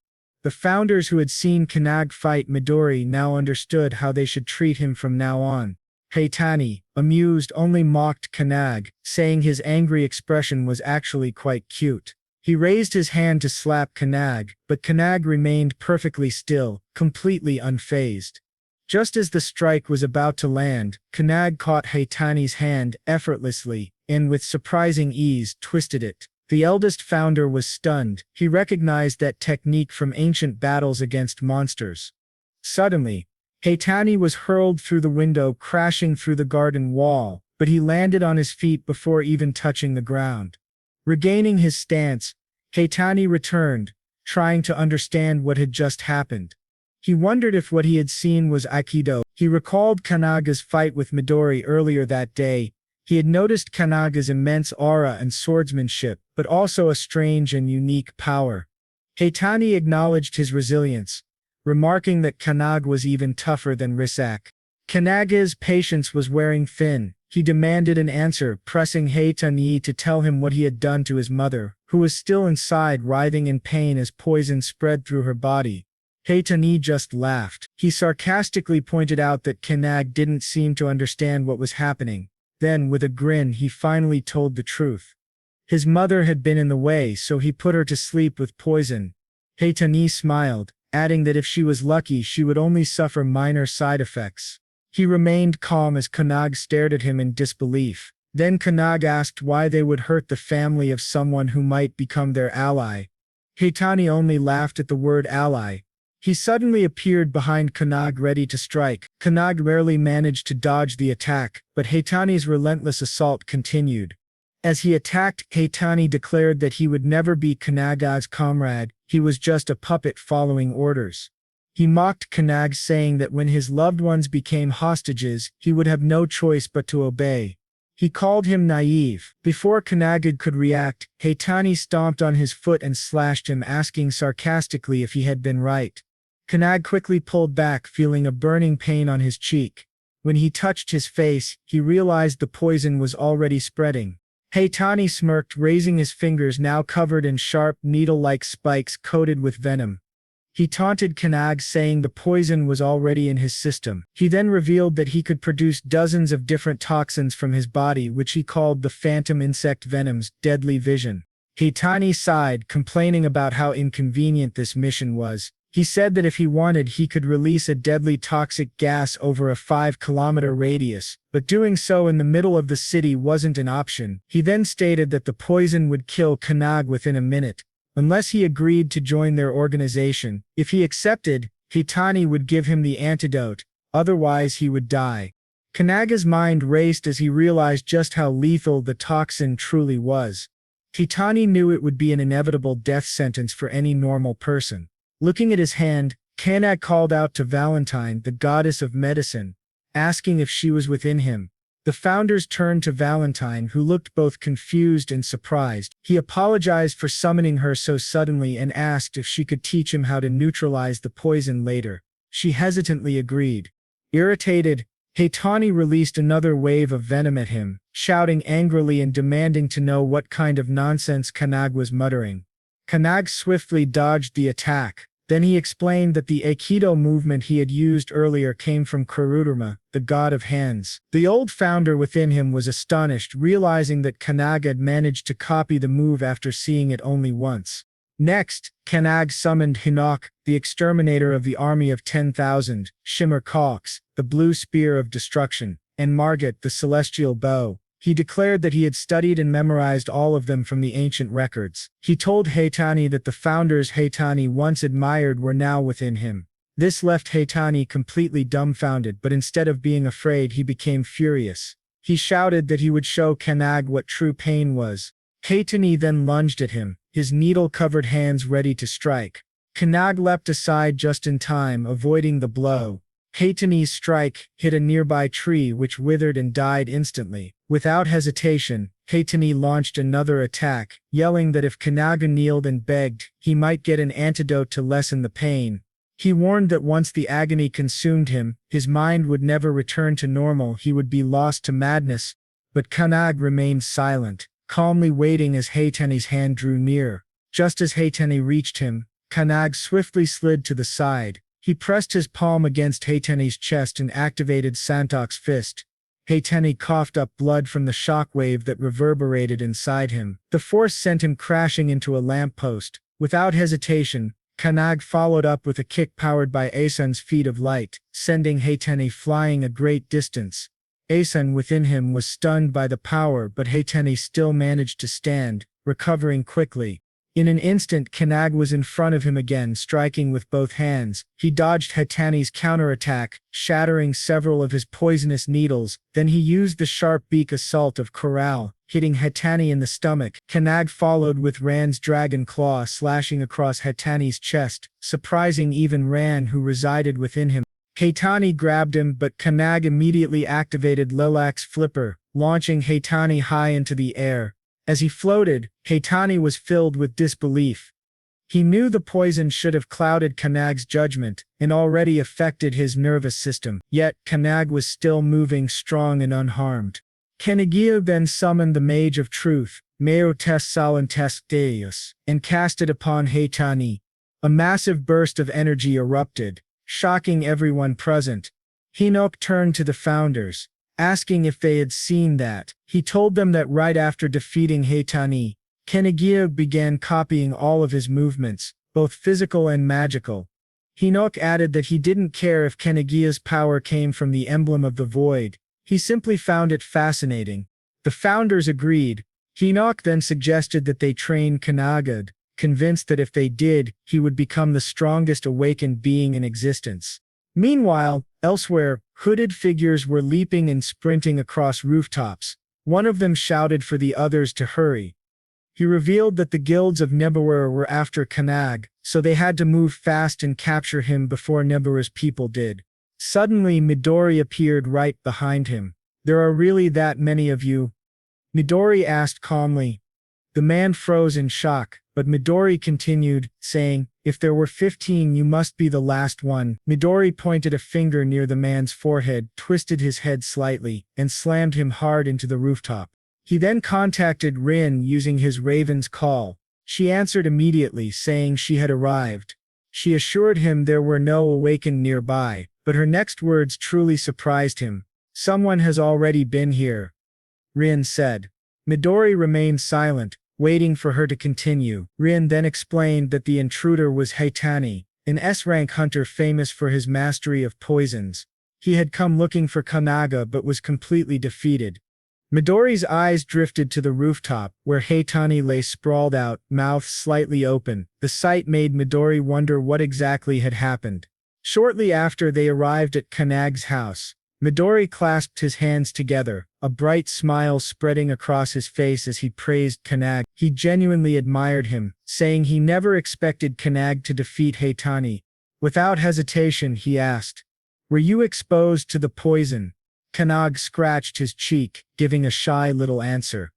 The founders who had seen Kannag fight Midori now understood how they should treat him from now on. Heitani, amused, only mocked Kannagi, saying his angry expression was actually quite cute. He raised his hand to slap Kannagi, but Kannagi remained perfectly still, completely unfazed. Just as the strike was about to land, Kannagi caught Heitani's hand effortlessly, and with surprising ease twisted it. The eldest founder was stunned. He recognized that technique from ancient battles against monsters. Suddenly, Heitani was hurled through the window, crashing through the garden wall, but he landed on his feet before even touching the ground. Regaining his stance, Heitani returned, trying to understand what had just happened. He wondered if what he had seen was Aikido. He recalled Kanaga's fight with Midori earlier that day. He had noticed Kanaga's immense aura and swordsmanship, but also a strange and unique power. Heitani acknowledged his resilience, remarking that Kannagi was even tougher than Risak. Kanaga's patience was wearing thin. He demanded an answer, pressing Heitani to tell him what he had done to his mother, who was still inside, writhing in pain as poison spread through her body. Heitani just laughed. He sarcastically pointed out that Kannagi didn't seem to understand what was happening. Then, with a grin, he finally told the truth. His mother had been in the way, so he put her to sleep with poison. Heitani smiled, adding that if she was lucky, she would only suffer minor side effects. He remained calm as Kannagi stared at him in disbelief. Then Kannagi asked why they would hurt the family of someone who might become their ally. Heitani only laughed at the word ally. He suddenly appeared behind Kannagi, ready to strike. Kannagi rarely managed to dodge the attack, but Heitani's relentless assault continued. As he attacked, Heitani declared that he would never be Kanaga's comrade. He was just a puppet following orders. He mocked Kannagi, saying that when his loved ones became hostages, he would have no choice but to obey. He called him naive. Before Kannagi could react, Heitani stomped on his foot and slashed him, asking sarcastically if he had been right. Kannagi quickly pulled back, feeling a burning pain on his cheek. When he touched his face, he realized the poison was already spreading. Heitani smirked, raising his fingers now covered in sharp, needle-like spikes coated with venom. He taunted Kannagi, saying the poison was already in his system. He then revealed that he could produce dozens of different toxins from his body, which he called the phantom insect venom's deadly vision. Heitani sighed, complaining about how inconvenient this mission was. He said that if he wanted, he could release a deadly toxic gas over a 5-kilometer radius, but doing so in the middle of the city wasn't an option. He then stated that the poison would kill Kannagi within a minute, unless he agreed to join their organization. If he accepted, Heitani would give him the antidote, otherwise he would die. Kanaga's mind raced as he realized just how lethal the toxin truly was. Heitani knew it would be an inevitable death sentence for any normal person. Looking at his hand, Kannagi called out to Valentine, the goddess of medicine, asking if she was within him. The founders turned to Valentine, who looked both confused and surprised. He apologized for summoning her so suddenly and asked if she could teach him how to neutralize the poison later. She hesitantly agreed. Irritated, Heitani released another wave of venom at him, shouting angrily and demanding to know what kind of nonsense Kannagi was muttering. Kannagi swiftly dodged the attack. Then he explained that the Aikido movement he had used earlier came from Kurudama, the god of hands. The old founder within him was astonished, realizing that Kannagi had managed to copy the move after seeing it only once. Next, Kannagi summoned Hinok, the exterminator of the army of 10,000, Shimmer Cox, the blue spear of destruction, and Margit, the celestial bow. He declared that he had studied and memorized all of them from the ancient records. He told Heitani that the founders Heitani once admired were now within him. This left Heitani completely dumbfounded, but instead of being afraid, he became furious. He shouted that he would show Kannagi what true pain was. Heitani then lunged at him, his needle-covered hands ready to strike. Kannagi leapt aside just in time, avoiding the blow. Heitani's strike hit a nearby tree, which withered and died instantly. Without hesitation, Heitani launched another attack, yelling that if Kannagi kneeled and begged, he might get an antidote to lessen the pain. He warned that once the agony consumed him, his mind would never return to normal, he would be lost to madness. But Kannagi remained silent, calmly waiting as Heitani's hand drew near. Just as Heitani reached him, Kannagi swiftly slid to the side. He pressed his palm against Heitani's chest and activated Santok's fist. Heitani coughed up blood from the shockwave that reverberated inside him. The force sent him crashing into a lamppost. Without hesitation, Kannagi followed up with a kick powered by Asun's feet of light, sending Heitani flying a great distance. Asun within him was stunned by the power, but Heitani still managed to stand, recovering quickly. In an instant, Kannagi was in front of him again, striking with both hands. He dodged Heitani's counterattack, shattering several of his poisonous needles. Then he used the sharp beak assault of Corral, hitting Heitani in the stomach. Kannagi followed with Ran's dragon claw, slashing across Heitani's chest, surprising even Ran, who resided within him. Heitani grabbed him, but Kannagi immediately activated Lilac's flipper, launching Heitani high into the air. As he floated, Heitani was filled with disbelief. He knew the poison should have clouded Kannagi's judgment and already affected his nervous system, yet Kannagi was still moving strong and unharmed. Kannagi then summoned the Mage of Truth, Meotes Salentes Deus, and cast it upon Heitani. A massive burst of energy erupted, shocking everyone present. Hinoki turned to the founders, asking if they had seen that. He told them that right after defeating Heitani, Kannagi began copying all of his movements, both physical and magical. Hinoki added that he didn't care if Kannagi's power came from the emblem of the void. He simply found it fascinating. The founders agreed. Hinoki then suggested that they train Kannagi, convinced that if they did, he would become the strongest awakened being in existence. Meanwhile, elsewhere, hooded figures were leaping and sprinting across rooftops. One of them shouted for the others to hurry. He revealed that the guilds of Nebura were after Kannagi, so they had to move fast and capture him before Nebura's people did. Suddenly Midori appeared right behind him. "There are really that many of you?" Midori asked calmly. The man froze in shock, but Midori continued, saying, "If there were 15, you must be the last one." Midori pointed a finger near the man's forehead, twisted his head slightly, and slammed him hard into the rooftop. He then contacted Rin using his raven's call. She answered immediately, saying she had arrived. She assured him there were no awakened nearby, but her next words truly surprised him. "Someone has already been here," Rin said. Midori remained silent, waiting for her to continue. Rin then explained that the intruder was Heitani, an S-rank hunter famous for his mastery of poisons. He had come looking for Kannagi but was completely defeated. Midori's eyes drifted to the rooftop, where Heitani lay sprawled out, mouth slightly open. The sight made Midori wonder what exactly had happened. Shortly after they arrived at Kannagi's house, Midori clasped his hands together, a bright smile spreading across his face as he praised Kannagi. He genuinely admired him, saying he never expected Kannagi to defeat Heitani. Without hesitation, he asked, "Were you exposed to the poison?" Kannagi scratched his cheek, giving a shy little answer.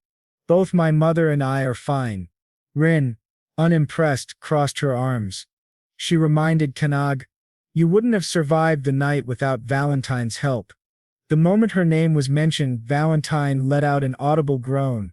"Both my mother and I are fine." Rin, unimpressed, crossed her arms. She reminded Kannagi, "You wouldn't have survived the night without Valentine's help." The moment her name was mentioned, Valentine let out an audible groan.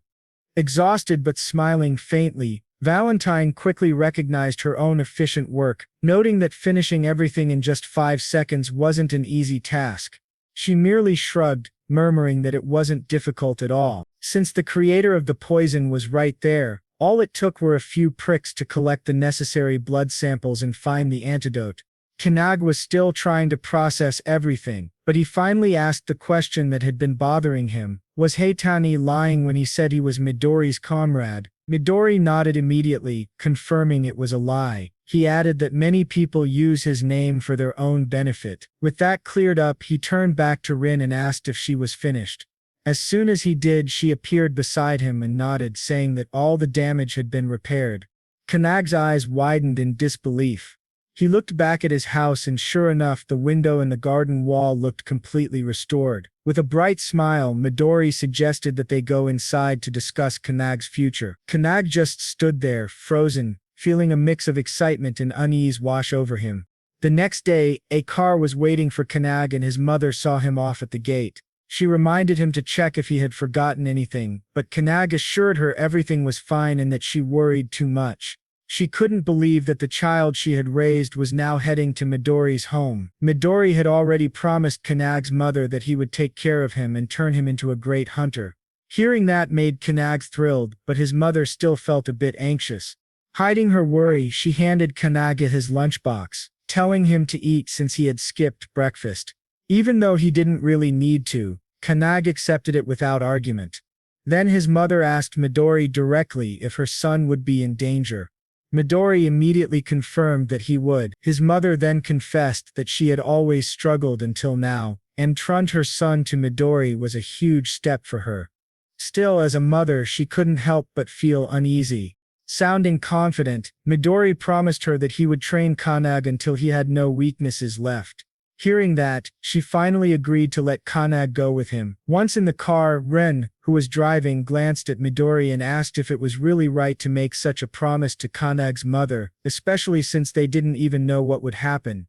Exhausted but smiling faintly, Valentine quickly recognized her own efficient work, noting that finishing everything in just 5 seconds wasn't an easy task. She merely shrugged, murmuring that it wasn't difficult at all. Since the creator of the poison was right there, all it took were a few pricks to collect the necessary blood samples and find the antidote. Kannagi was still trying to process everything, but he finally asked the question that had been bothering him. Was Heitani lying when he said he was Midori's comrade? Midori nodded immediately, confirming it was a lie. He added that many people use his name for their own benefit. With that cleared up, he turned back to Rin and asked if she was finished. As soon as he did, she appeared beside him and nodded, saying that all the damage had been repaired. Kannagi's eyes widened in disbelief. He looked back at his house and sure enough, the window and the garden wall looked completely restored. With a bright smile, Midori suggested that they go inside to discuss Kannagi's future. Kannagi just stood there, frozen, feeling a mix of excitement and unease wash over him. The next day, a car was waiting for Kannagi and his mother saw him off at the gate. She reminded him to check if he had forgotten anything, but Kannagi assured her everything was fine and that she worried too much. She couldn't believe that the child she had raised was now heading to Midori's home. Midori had already promised Kannag's mother that he would take care of him and turn him into a great hunter. Hearing that made Kannag thrilled, but his mother still felt a bit anxious. Hiding her worry, she handed Kannag his lunchbox, telling him to eat since he had skipped breakfast. Even though he didn't really need to, Kannag accepted it without argument. Then his mother asked Midori directly if her son would be in danger. Midori immediately confirmed that he would. His mother then confessed that she had always struggled until now, and trust her son to Midori was a huge step for her. Still, as a mother, she couldn't help but feel uneasy. Sounding confident, Midori promised her that he would train Kannag until he had no weaknesses left. Hearing that, she finally agreed to let Kannag go with him. Once in the car, Ren, who was driving, glanced at Midori and asked if it was really right to make such a promise to Kannag's mother, especially since they didn't even know what would happen.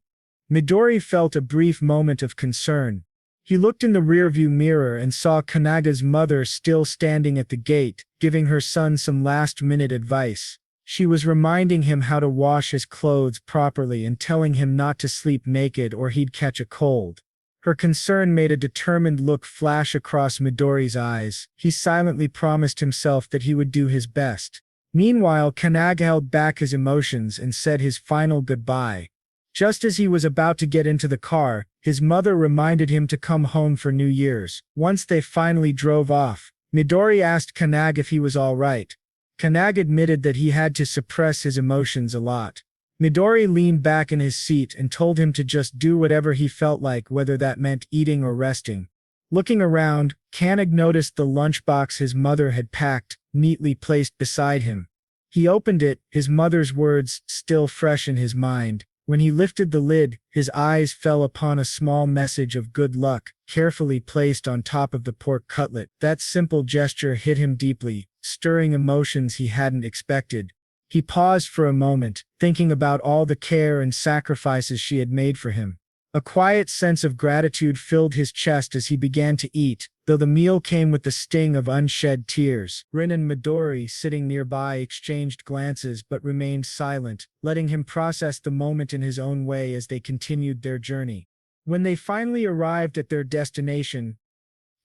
Midori felt a brief moment of concern. He looked in the rearview mirror and saw Kannaga's mother still standing at the gate, giving her son some last-minute advice. She was reminding him how to wash his clothes properly and telling him not to sleep naked or he'd catch a cold. Her concern made a determined look flash across Midori's eyes. He silently promised himself that he would do his best. Meanwhile, Kannag held back his emotions and said his final goodbye. Just as he was about to get into the car, his mother reminded him to come home for New Year's. Once they finally drove off, Midori asked Kannag if he was all right. Kannag admitted that he had to suppress his emotions a lot. Midori leaned back in his seat and told him to just do whatever he felt like, whether that meant eating or resting. Looking around, Kannag noticed the lunchbox his mother had packed, neatly placed beside him. He opened it, his mother's words still fresh in his mind. When he lifted the lid, his eyes fell upon a small message of good luck, carefully placed on top of the pork cutlet. That simple gesture hit him deeply, stirring emotions he hadn't expected. He paused for a moment, thinking about all the care and sacrifices she had made for him. A quiet sense of gratitude filled his chest as he began to eat, though the meal came with the sting of unshed tears. Rin and Midori, sitting nearby, exchanged glances but remained silent, letting him process the moment in his own way as they continued their journey. When they finally arrived at their destination,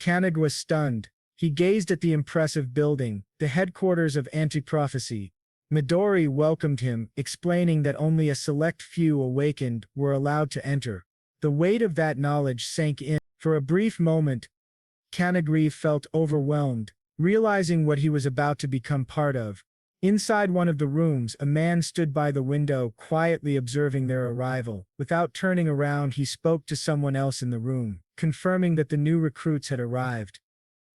Kannag was stunned. He gazed at the impressive building, the headquarters of Anti-Prophecy. Midori welcomed him, explaining that only a select few awakened were allowed to enter. The weight of that knowledge sank in. For a brief moment, Kannag felt overwhelmed, realizing what he was about to become part of. Inside one of the rooms, a man stood by the window, quietly observing their arrival. Without turning around, he spoke to someone else in the room, confirming that the new recruits had arrived.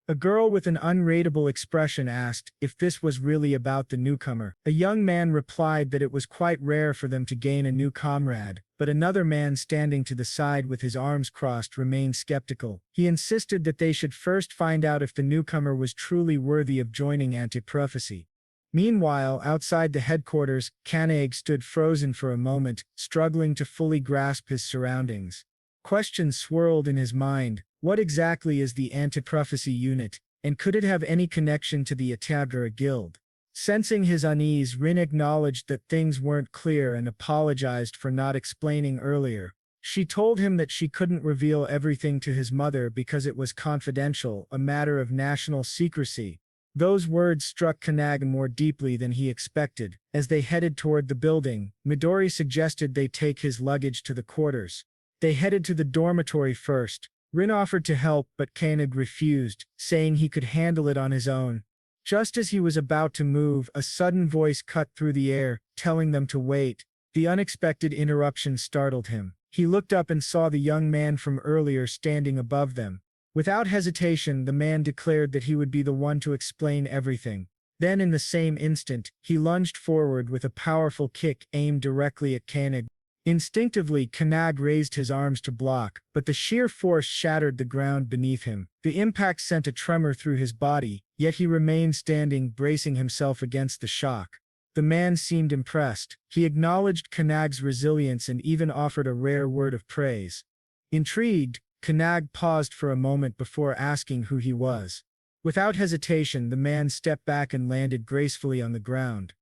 A girl with an unreadable expression asked if this was really about the newcomer. A young man replied that it was quite rare for them to gain a new comrade, but another man standing to the side with his arms crossed remained skeptical. He insisted that they should first find out if the newcomer was truly worthy of joining Anti-Prophecy. Meanwhile, outside the headquarters, Kannag stood frozen for a moment, struggling to fully grasp his surroundings. Questions swirled in his mind. What exactly is the Anti-Prophecy unit, and could it have any connection to the Itagura Guild? Sensing his unease, Rin acknowledged that things weren't clear and apologized for not explaining earlier. She told him that she couldn't reveal everything to his mother because it was confidential, a matter of national secrecy. Those words struck Kannag more deeply than he expected. As they headed toward the building, Midori suggested they take his luggage to the quarters. They headed to the dormitory first. Rin offered to help, but Kannag refused, saying he could handle it on his own. Just as he was about to move, a sudden voice cut through the air, telling them to wait. The unexpected interruption startled him. He looked up and saw the young man from earlier standing above them. Without hesitation, the man declared that he would be the one to explain everything. Then in the same instant, he lunged forward with a powerful kick aimed directly at Kannag. Instinctively, Kannag raised his arms to block, but the sheer force shattered the ground beneath him. The impact sent a tremor through his body, yet he remained standing, bracing himself against the shock. The man seemed impressed. He acknowledged Kannag's resilience and even offered a rare word of praise. Intrigued, Kannag paused for a moment before asking who he was. Without hesitation, the man stepped back and landed gracefully on the ground.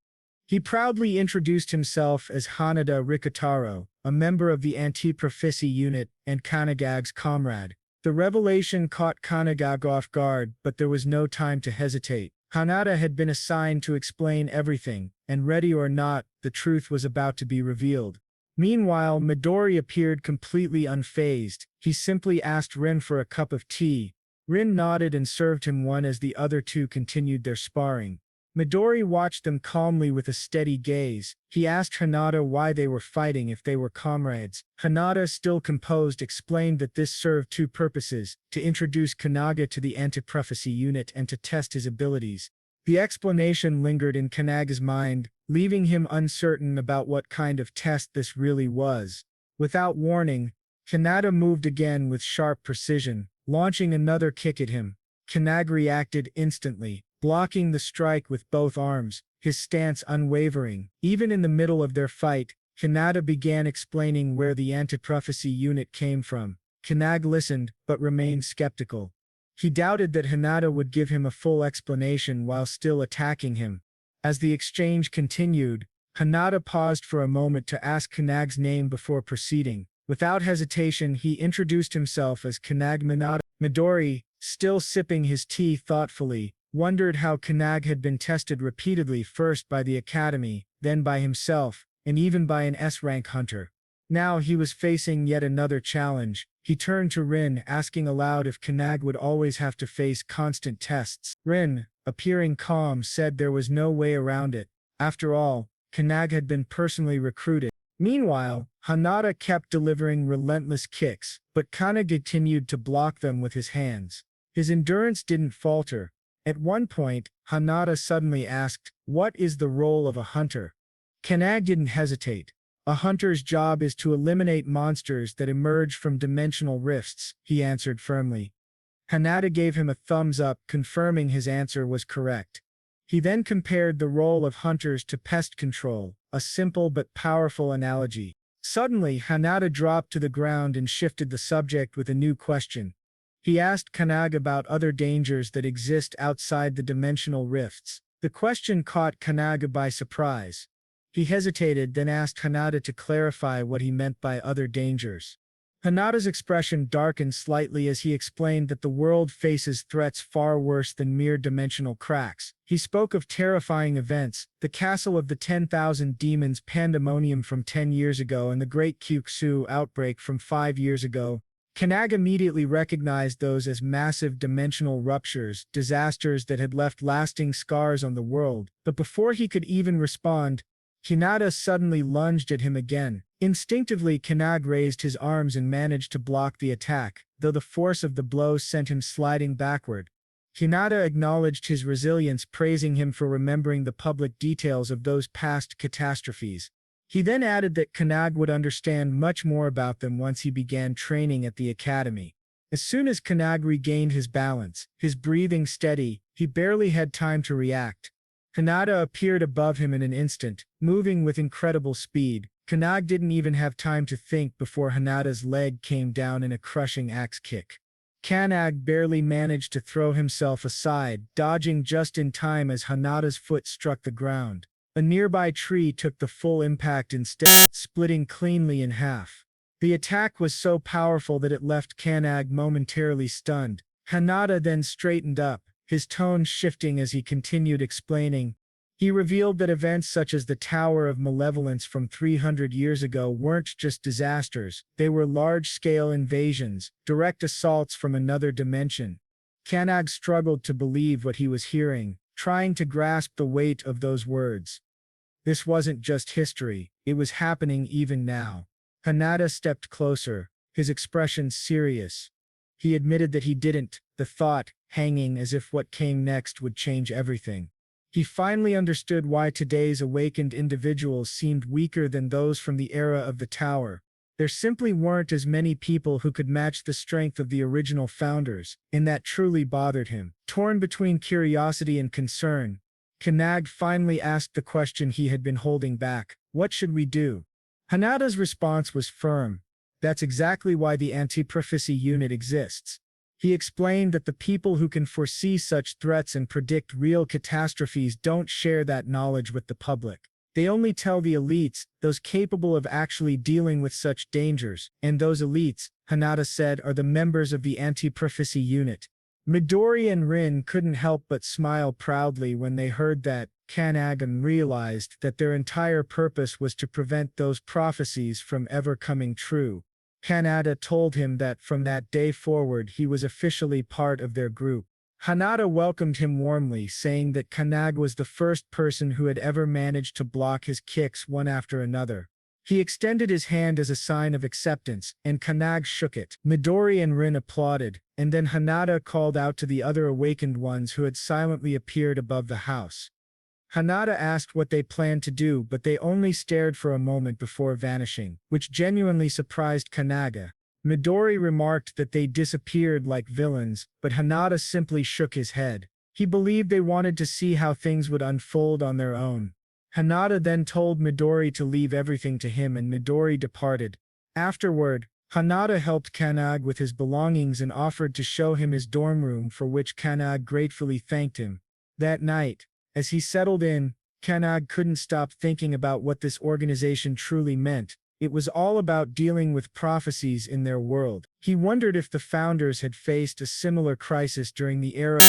He proudly introduced himself as Hanada Rikotaro, a member of the anti-prophecy unit and Kannagagi's comrade. The revelation caught Kannagi off guard, but there was no time to hesitate. Hanada had been assigned to explain everything, and ready or not, the truth was about to be revealed. Meanwhile, Midori appeared completely unfazed. He simply asked Rin for a cup of tea. Rin nodded and served him one as the other two continued their sparring. Midori watched them calmly with a steady gaze. He asked Hanada why they were fighting if they were comrades. Hanada, still composed, explained that this served two purposes: to introduce Kannagi to the anti-prophecy unit and to test his abilities. The explanation lingered in Kanaga's mind, leaving him uncertain about what kind of test this really was. Without warning, Kannagi moved again with sharp precision, launching another kick at him. Kannagi reacted instantly, blocking the strike with both arms, his stance unwavering. Even in the middle of their fight, Kannagi began explaining where the anti-prophecy unit came from. Kannagi listened, but remained skeptical. He doubted that Hanada would give him a full explanation while still attacking him. As the exchange continued, Hanada paused for a moment to ask Kannagi's name before proceeding. Without hesitation, he introduced himself as Kannagi Minato. Midori, still sipping his tea thoughtfully, wondered how Kannagi had been tested repeatedly, first by the academy, then by himself, and even by an S-rank hunter. Now he was facing yet another challenge. He turned to Rin, asking aloud if Kannagi would always have to face constant tests. Rin, appearing calm, said there was no way around it. After all, Kannagi had been personally recruited. Meanwhile, Hanada kept delivering relentless kicks, but Kannagi continued to block them with his hands. His endurance didn't falter. At one point, Hanada suddenly asked, "What is the role of a hunter?" Kannagi didn't hesitate. "A hunter's job is to eliminate monsters that emerge from dimensional rifts," he answered firmly. Hanada gave him a thumbs up, confirming his answer was correct. He then compared the role of hunters to pest control, a simple but powerful analogy. Suddenly, Hanada dropped to the ground and shifted the subject with a new question. He asked Kannagi about other dangers that exist outside the dimensional rifts. The question caught Kannagi by surprise. He hesitated, then asked Hanada to clarify what he meant by other dangers. Hanada's expression darkened slightly as he explained that the world faces threats far worse than mere dimensional cracks. He spoke of terrifying events, the castle of the 10,000 demons pandemonium from 10 years ago and the great Kyuksu outbreak from 5 years ago. Kannagi immediately recognized those as massive dimensional ruptures, disasters that had left lasting scars on the world. But before he could even respond, Hanada suddenly lunged at him again. Instinctively, Kannagi raised his arms and managed to block the attack, though the force of the blow sent him sliding backward. Hanada acknowledged his resilience, praising him for remembering the public details of those past catastrophes. He then added that Kannagi would understand much more about them once he began training at the academy. As soon as Kannagi regained his balance, his breathing steady, he barely had time to react. Hanada appeared above him in an instant, moving with incredible speed. Kannagi didn't even have time to think before Hanada's leg came down in a crushing axe kick. Kannagi barely managed to throw himself aside, dodging just in time as Hanada's foot struck the ground. A nearby tree took the full impact instead, splitting cleanly in half. The attack was so powerful that it left Kannagi momentarily stunned. Hanada then straightened up, his tone shifting as he continued explaining. He revealed that events such as the Tower of Malevolence from 300 years ago weren't just disasters, they were large-scale invasions, direct assaults from another dimension. Kannagi struggled to believe what he was hearing, trying to grasp the weight of those words. This wasn't just history, it was happening even now. Hanada stepped closer, his expression serious. He admitted that he didn't, the thought hanging as if what came next would change everything. He finally understood why today's awakened individuals seemed weaker than those from the era of the Tower. There simply weren't as many people who could match the strength of the original founders, and that truly bothered him. Torn between curiosity and concern, Kannagi finally asked the question he had been holding back: "What should we do?" Hanada's response was firm. "That's exactly why the anti-prophecy unit exists." He explained that the people who can foresee such threats and predict real catastrophes don't share that knowledge with the public. They only tell the elites, those capable of actually dealing with such dangers, and those elites, Hinata said, are the members of the anti-prophecy unit. Midori and Rin couldn't help but smile proudly when they heard that. Kannagi realized that their entire purpose was to prevent those prophecies from ever coming true. Kannagi told him that from that day forward he was officially part of their group. Hinata welcomed him warmly, saying that Kannagi was the first person who had ever managed to block his kicks one after another. He extended his hand as a sign of acceptance, and Kannagi shook it. Midori and Rin applauded, and then Hinata called out to the other awakened ones who had silently appeared above the house. Hinata asked what they planned to do, but they only stared for a moment before vanishing, which genuinely surprised Kannagi. Midori remarked that they disappeared like villains, but Hinata simply shook his head. He believed they wanted to see how things would unfold on their own. Hinata then told Midori to leave everything to him, and Midori departed. Afterward, Hinata helped Kannagi with his belongings and offered to show him his dorm room, for which Kannagi gratefully thanked him. That night, as he settled in, Kannagi couldn't stop thinking about what this organization truly meant. It was all about dealing with prophecies in their world. He wondered if the founders had faced a similar crisis during the era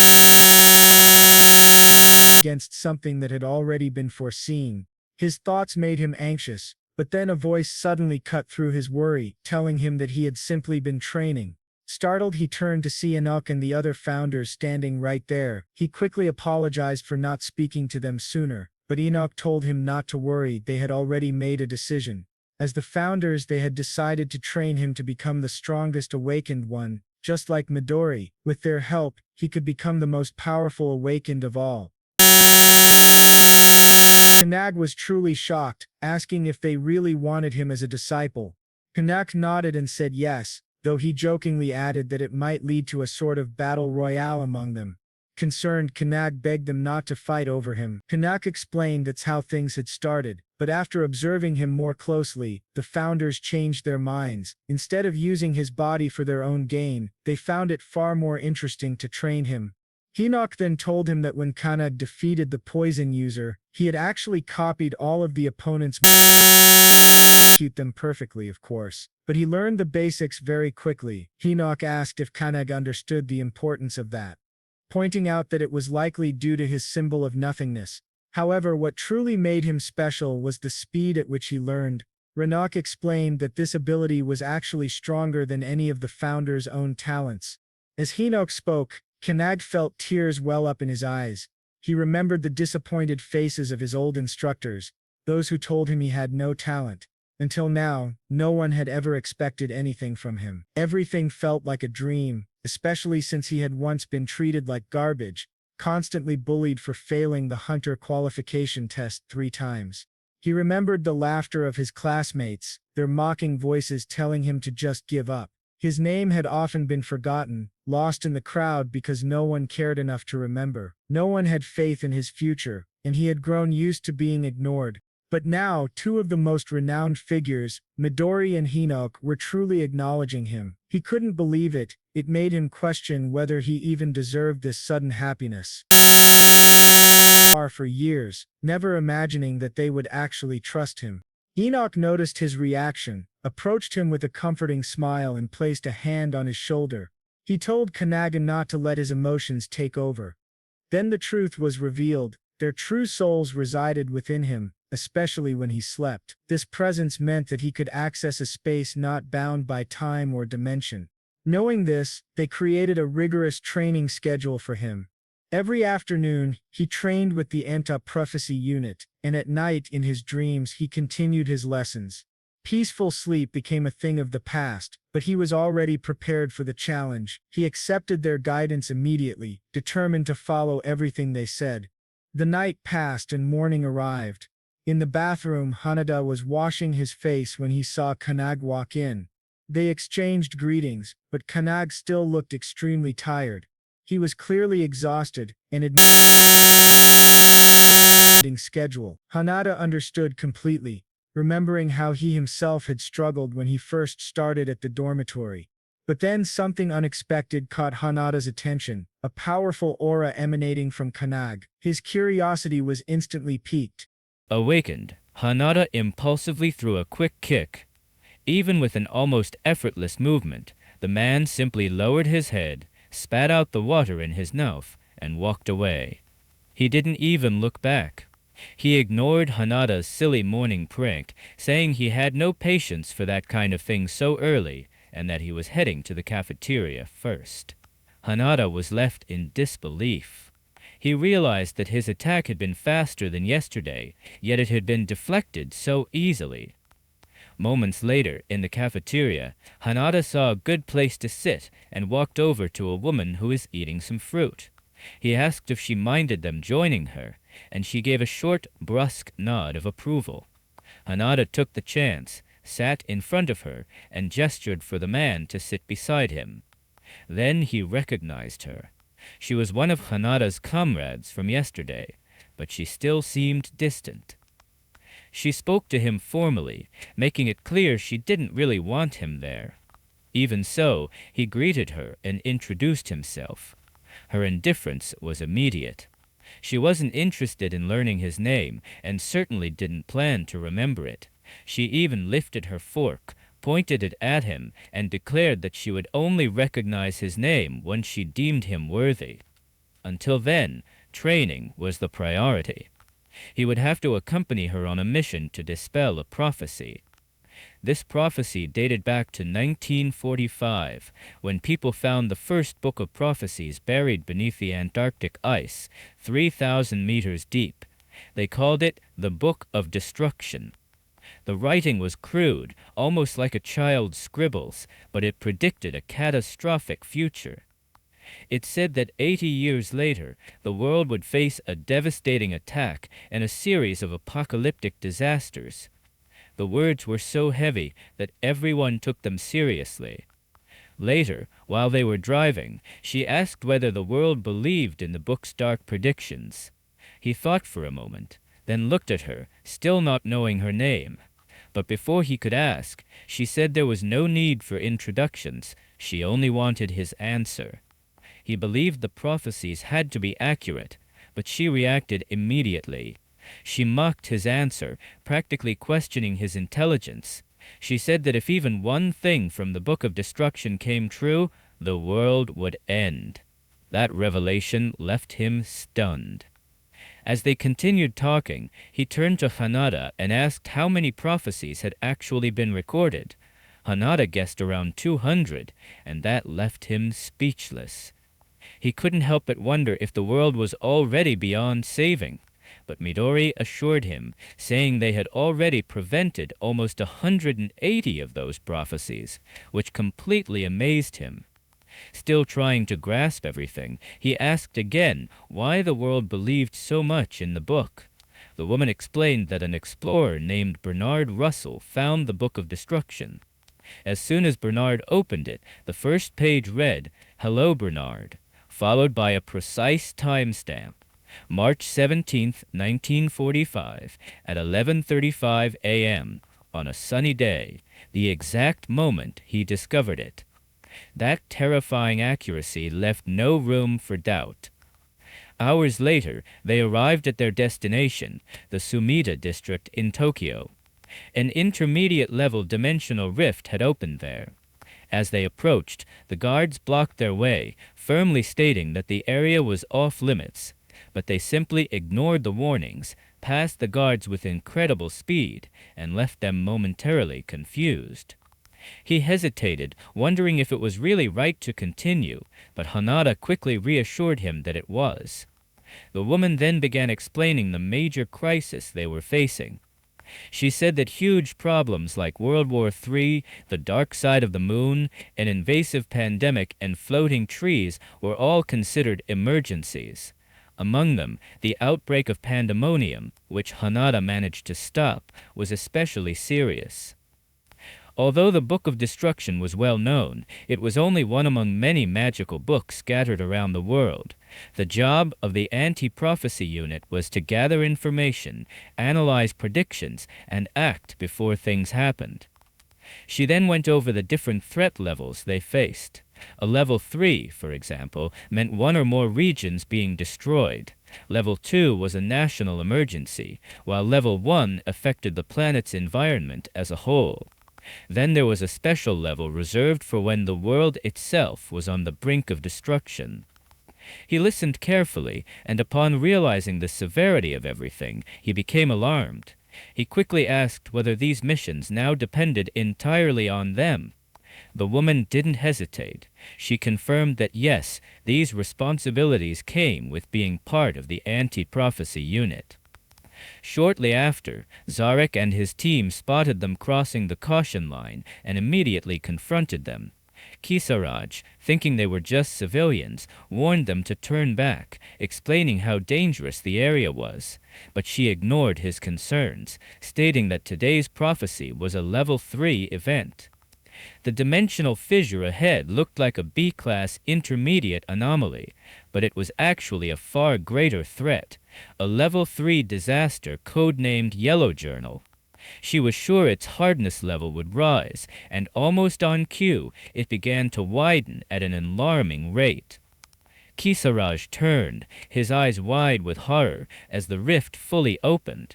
against something that had already been foreseen. His thoughts made him anxious, but then a voice suddenly cut through his worry, telling him that he had simply been training. Startled, he turned to see Enoch and the other founders standing right there. He quickly apologized for not speaking to them sooner, but Enoch told him not to worry, they had already made a decision. As the founders, they had decided to train him to become the strongest awakened one, just like Midori. With their help, he could become the most powerful awakened of all. Kannagi was truly shocked, asking if they really wanted him as a disciple. Kannagi nodded and said yes, though he jokingly added that it might lead to a sort of battle royale among them. Concerned, Kannagi begged them not to fight over him. Kannagi explained that's how things had started, but after observing him more closely, the founders changed their minds. Instead of using his body for their own gain, they found it far more interesting to train him. Enoch then told him that when Kannagi defeated the poison user, he had actually copied all of the opponent's execute them perfectly, of course, but he learned the basics very quickly. Enoch asked if Kannagi understood the importance of that, pointing out that it was likely due to his symbol of nothingness. However, what truly made him special was the speed at which he learned. Enoch explained that this ability was actually stronger than any of the founders' own talents. As Enoch spoke, Kannagi felt tears well up in his eyes. He remembered the disappointed faces of his old instructors, those who told him he had no talent. Until now, no one had ever expected anything from him. Everything felt like a dream, especially since he had once been treated like garbage, constantly bullied for failing the hunter qualification test 3 times. He remembered the laughter of his classmates, their mocking voices telling him to just give up. His name had often been forgotten, lost in the crowd because no one cared enough to remember. No one had faith in his future, and he had grown used to being ignored. But now, 2 of the most renowned figures, Midori and Enoch, were truly acknowledging him. He couldn't believe it. It made him question whether he even deserved this sudden happiness. For years, never imagining that they would actually trust him. Enoch noticed his reaction, approached him with a comforting smile and placed a hand on his shoulder. He told Kannagi not to let his emotions take over. Then the truth was revealed. Their true souls resided within him, especially when he slept. This presence meant that he could access a space not bound by time or dimension. Knowing this, they created a rigorous training schedule for him. Every afternoon, he trained with the anti-prophecy unit, and at night in his dreams he continued his lessons. Peaceful sleep became a thing of the past, but he was already prepared for the challenge. He accepted their guidance immediately, determined to follow everything they said. The night passed and morning arrived. In the bathroom, Hanada was washing his face when he saw Kannagi walk in. They exchanged greetings, but Kannagi still looked extremely tired. He was clearly exhausted, and schedule. Hanada understood completely, remembering how he himself had struggled when he first started at the dormitory. But then something unexpected caught Hanada's attention, a powerful aura emanating from Kannagi. His curiosity was instantly piqued. Awakened, Hanada impulsively threw a quick kick. Even with an almost effortless movement, the man simply lowered his head, spat out the water in his mouth, and walked away. He didn't even look back. He ignored Hanada's silly morning prank, saying he had no patience for that kind of thing so early, and that he was heading to the cafeteria first. Hanada was left in disbelief. He realized that his attack had been faster than yesterday, yet it had been deflected so easily. Moments later, in the cafeteria, Hanada saw a good place to sit and walked over to a woman who was eating some fruit. He asked if she minded them joining her, and she gave a short, brusque nod of approval. Hanada took the chance, sat in front of her, and gestured for the man to sit beside him. Then he recognized her. She was one of Hanada's comrades from yesterday, but she still seemed distant. She spoke to him formally, making it clear she didn't really want him there. Even so, he greeted her and introduced himself. Her indifference was immediate. She wasn't interested in learning his name, and certainly didn't plan to remember it. She even lifted her fork, pointed it at him, and declared that she would only recognize his name when she deemed him worthy. Until then, training was the priority. He would have to accompany her on a mission to dispel a prophecy. This prophecy dated back to 1945, when people found the first book of prophecies buried beneath the Antarctic ice, 3,000 meters deep. They called it the Book of Destruction. The writing was crude, almost like a child's scribbles, but it predicted a catastrophic future. It said that 80 years later, the world would face a devastating attack and a series of apocalyptic disasters. The words were so heavy that everyone took them seriously. Later, while they were driving, she asked whether the world believed in the book's dark predictions. He thought for a moment, then looked at her, still not knowing her name. But before he could ask, she said there was no need for introductions, she only wanted his answer. He believed the prophecies had to be accurate, but she reacted immediately. She mocked his answer, practically questioning his intelligence. She said that if even one thing from the Book of Destruction came true, the world would end. That revelation left him stunned. As they continued talking, he turned to Hanada and asked how many prophecies had actually been recorded. Hanada guessed around 200, and that left him speechless. He couldn't help but wonder if the world was already beyond saving. But Midori assured him, saying they had already prevented almost 180 of those prophecies, which completely amazed him. Still trying to grasp everything, he asked again why the world believed so much in the book. The woman explained that an explorer named Bernard Russell found the Book of Destruction. As soon as Bernard opened it, the first page read, "Hello, Bernard," followed by a precise timestamp. March 17, 1945, at 11:35 a.m., on a sunny day, the exact moment he discovered it. That terrifying accuracy left no room for doubt. Hours later, they arrived at their destination, the Sumida district in Tokyo. An intermediate-level dimensional rift had opened there. As they approached, the guards blocked their way, firmly stating that the area was off-limits. But they simply ignored the warnings, passed the guards with incredible speed, and left them momentarily confused. He hesitated, wondering if it was really right to continue, but Hanada quickly reassured him that it was. The woman then began explaining the major crisis they were facing. She said that huge problems like World War III, the dark side of the moon, an invasive pandemic, and floating trees were all considered emergencies. Among them, the outbreak of pandemonium, which Hanada managed to stop, was especially serious. Although the Book of Destruction was well known, it was only one among many magical books scattered around the world. The job of the Anti-Prophecy Unit was to gather information, analyze predictions, and act before things happened. She then went over the different threat levels they faced. A level 3, for example, meant one or more regions being destroyed. Level 2 was a national emergency, while Level 1 affected the planet's environment as a whole. Then there was a special level reserved for when the world itself was on the brink of destruction. He listened carefully, and upon realizing the severity of everything, he became alarmed. He quickly asked whether these missions now depended entirely on them. The woman didn't hesitate. She confirmed that yes, these responsibilities came with being part of the anti-prophecy unit. Shortly after, Zarek and his team spotted them crossing the caution line and immediately confronted them. Kisaraj, thinking they were just civilians, warned them to turn back, explaining how dangerous the area was. But she ignored his concerns, stating that today's prophecy was a Level 3 event. The dimensional fissure ahead looked like a B-class intermediate anomaly, but it was actually a far greater threat, a Level 3 disaster codenamed Yellow Journal. She was sure its hardness level would rise, and almost on cue, it began to widen at an alarming rate. Kisaraj turned, his eyes wide with horror, as the rift fully opened.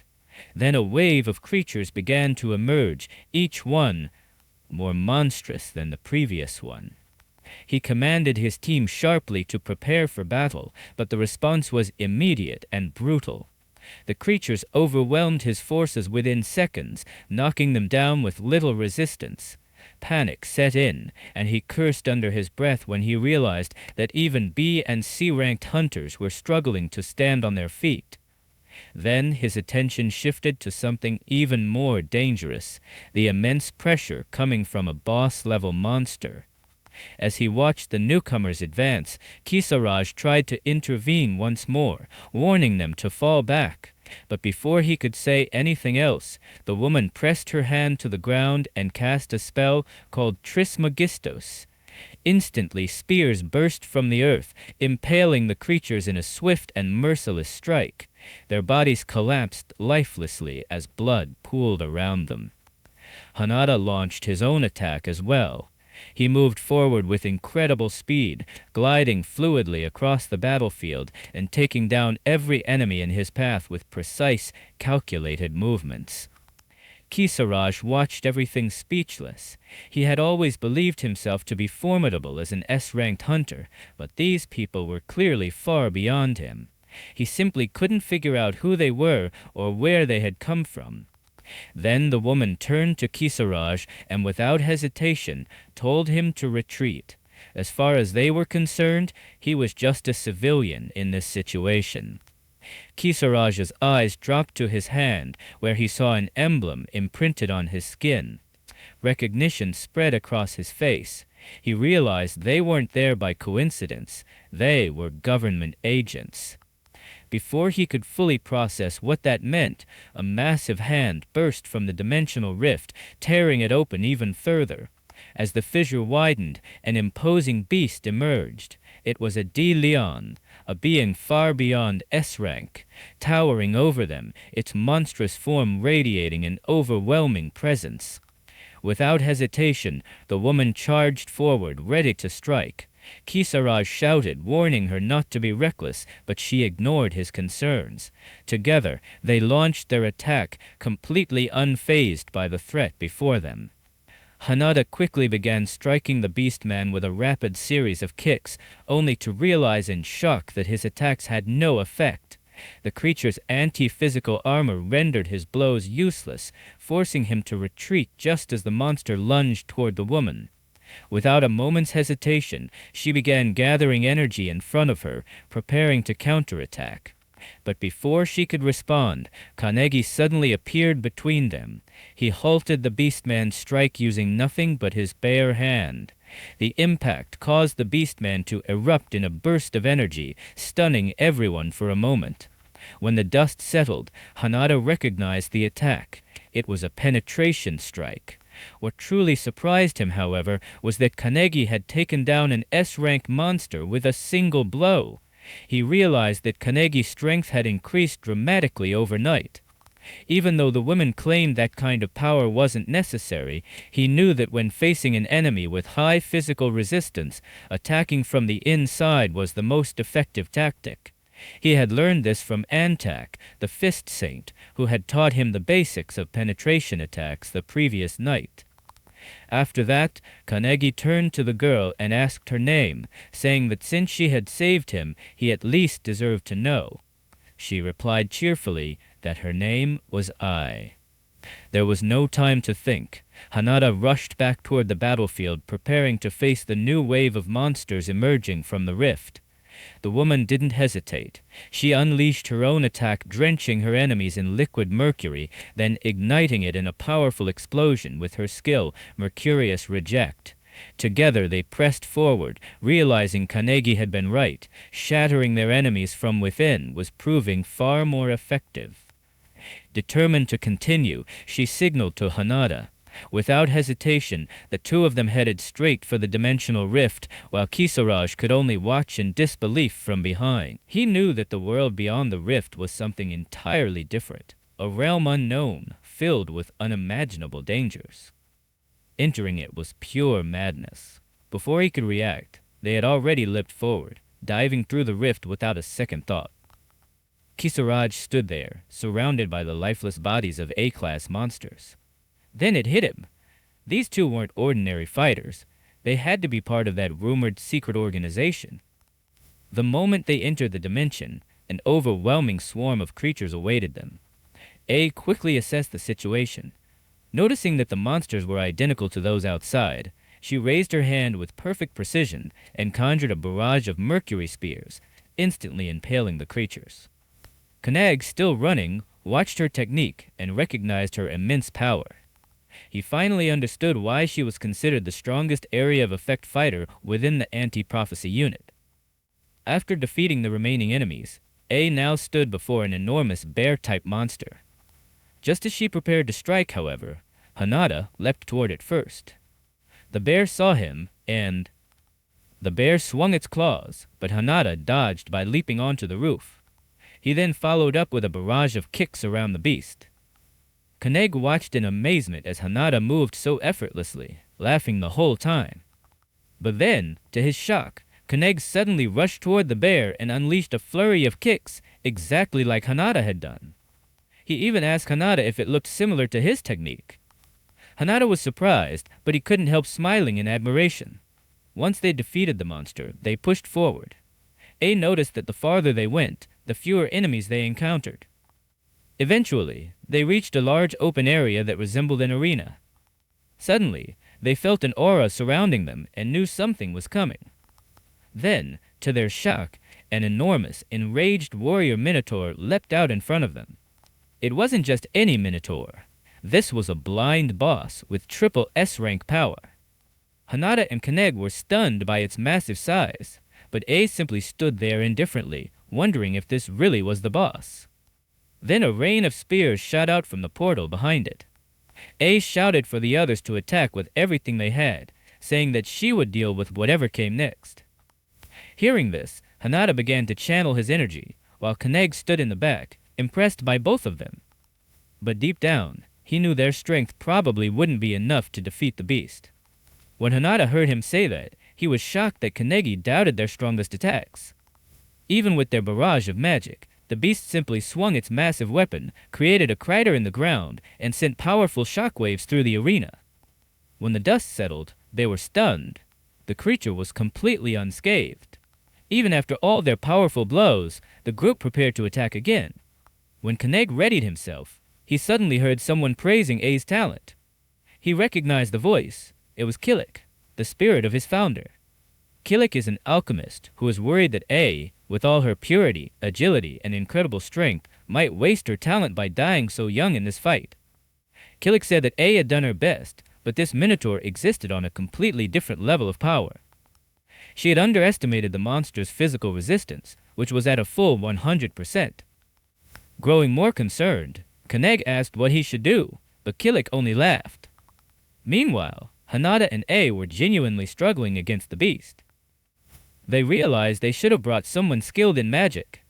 Then a wave of creatures began to emerge, each one more monstrous than the previous one. He commanded his team sharply to prepare for battle, but the response was immediate and brutal. The creatures overwhelmed his forces within seconds, knocking them down with little resistance. Panic set in, and he cursed under his breath when he realized that even B and C-ranked hunters were struggling to stand on their feet. Then his attention shifted to something even more dangerous, the immense pressure coming from a boss-level monster. As he watched the newcomers advance, Kisaraj tried to intervene once more, warning them to fall back. But before he could say anything else, the woman pressed her hand to the ground and cast a spell called Trismegistos. Instantly, spears burst from the earth, impaling the creatures in a swift and merciless strike. Their bodies collapsed lifelessly as blood pooled around them. Hanada launched his own attack as well. He moved forward with incredible speed, gliding fluidly across the battlefield and taking down every enemy in his path with precise, calculated movements. Kisaraj watched everything speechless. He had always believed himself to be formidable as an S-ranked hunter, but these people were clearly far beyond him. He simply couldn't figure out who they were or where they had come from. Then the woman turned to Kisaraj and without hesitation told him to retreat. As far as they were concerned, he was just a civilian in this situation. Kisaraj's eyes dropped to his hand, where he saw an emblem imprinted on his skin. Recognition spread across his face. He realized they weren't there by coincidence. They were government agents. Before he could fully process what that meant, a massive hand burst from the dimensional rift, tearing it open even further. As the fissure widened, an imposing beast emerged. It was a De Leon, a being far beyond S-rank, towering over them, its monstrous form radiating an overwhelming presence. Without hesitation, the woman charged forward, ready to strike. Kisaraj shouted, warning her not to be reckless, but she ignored his concerns. Together, they launched their attack, completely unfazed by the threat before them. Hanada quickly began striking the beastman with a rapid series of kicks, only to realize in shock that his attacks had no effect. The creature's anti-physical armor rendered his blows useless, forcing him to retreat just as the monster lunged toward the woman. Without a moment's hesitation, she began gathering energy in front of her, preparing to counterattack. But before she could respond, Kannagi suddenly appeared between them. He halted the beastman's strike using nothing but his bare hand. The impact caused the beastman to erupt in a burst of energy, stunning everyone for a moment. When the dust settled, Hanada recognized the attack. It was a penetration strike. What truly surprised him, however, was that Kannagi had taken down an S-rank monster with a single blow. He realized that Kannagi's strength had increased dramatically overnight. Even though the woman claimed that kind of power wasn't necessary, he knew that when facing an enemy with high physical resistance, attacking from the inside was the most effective tactic. He had learned this from Antak, the fist saint, who had taught him the basics of penetration attacks the previous night. After that, Kannagi turned to the girl and asked her name, saying that since she had saved him, he at least deserved to know. She replied cheerfully that her name was Ai. There was no time to think. Hanada rushed back toward the battlefield, preparing to face the new wave of monsters emerging from the rift. The woman didn't hesitate. She unleashed her own attack, drenching her enemies in liquid mercury, then igniting it in a powerful explosion with her skill, Mercurius Reject. Together they pressed forward, realizing Kannagi had been right. Shattering their enemies from within was proving far more effective. Determined to continue, she signaled to Hanada. Without hesitation, the two of them headed straight for the dimensional rift, while Kisaraj could only watch in disbelief from behind. He knew that the world beyond the rift was something entirely different, a realm unknown, filled with unimaginable dangers. Entering it was pure madness. Before he could react, they had already leapt forward, diving through the rift without a second thought. Kisaraj stood there, surrounded by the lifeless bodies of A-class monsters. Then it hit him. These two weren't ordinary fighters. They had to be part of that rumored secret organization. The moment they entered the dimension, an overwhelming swarm of creatures awaited them. A quickly assessed the situation. Noticing that the monsters were identical to those outside, she raised her hand with perfect precision and conjured a barrage of mercury spears, instantly impaling the creatures. Kannagi, still running, watched her technique and recognized her immense power. He finally understood why she was considered the strongest area of effect fighter within the anti-prophecy unit. After defeating the remaining enemies, A now stood before an enormous bear-type monster. Just as she prepared to strike, however, Hanada leapt toward it first. The bear saw him, and the bear swung its claws, but Hanada dodged by leaping onto the roof. He then followed up with a barrage of kicks around the beast. Kannagi watched in amazement as Hanada moved so effortlessly, laughing the whole time. But then, to his shock, Kannagi suddenly rushed toward the bear and unleashed a flurry of kicks, exactly like Hanada had done. He even asked Hanada if it looked similar to his technique. Hanada was surprised, but he couldn't help smiling in admiration. Once they defeated the monster, they pushed forward. A noticed that the farther they went, the fewer enemies they encountered. Eventually, they reached a large open area that resembled an arena. Suddenly, they felt an aura surrounding them and knew something was coming. Then, to their shock, an enormous, enraged warrior minotaur leapt out in front of them. It wasn't just any minotaur. This was a blind boss with triple S-rank power. Hanada and Kannagi were stunned by its massive size, but A simply stood there indifferently, wondering if this really was the boss. Then a rain of spears shot out from the portal behind it. A shouted for the others to attack with everything they had, saying that she would deal with whatever came next. Hearing this, Hanada began to channel his energy, while Kannagi stood in the back, impressed by both of them. But deep down, he knew their strength probably wouldn't be enough to defeat the beast. When Hanada heard him say that, he was shocked that Kannagi doubted their strongest attacks. Even with their barrage of magic, the beast simply swung its massive weapon, created a crater in the ground, and sent powerful shockwaves through the arena. When the dust settled, they were stunned. The creature was completely unscathed. Even after all their powerful blows, the group prepared to attack again. When Kannagi readied himself, he suddenly heard someone praising A's talent. He recognized the voice. It was Kilik, the spirit of his founder. Kilik is an alchemist who was worried that A, with all her purity, agility, and incredible strength, might waste her talent by dying so young in this fight. Kilik said that A had done her best, but this minotaur existed on a completely different level of power. She had underestimated the monster's physical resistance, which was at a full 100%. Growing more concerned, Kannagi asked what he should do, but Kilik only laughed. Meanwhile, Hanada and A were genuinely struggling against the beast. They realized they should have brought someone skilled in magic.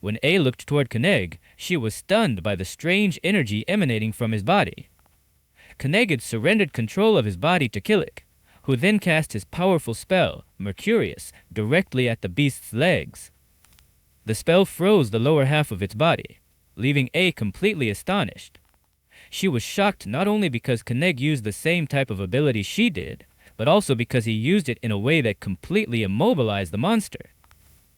When A looked toward Kannagi, she was stunned by the strange energy emanating from his body. Kannagi had surrendered control of his body to Killick, who then cast his powerful spell, Mercurius, directly at the beast's legs. The spell froze the lower half of its body, leaving A completely astonished. She was shocked not only because Kannagi used the same type of ability she did, but also because he used it in a way that completely immobilized the monster.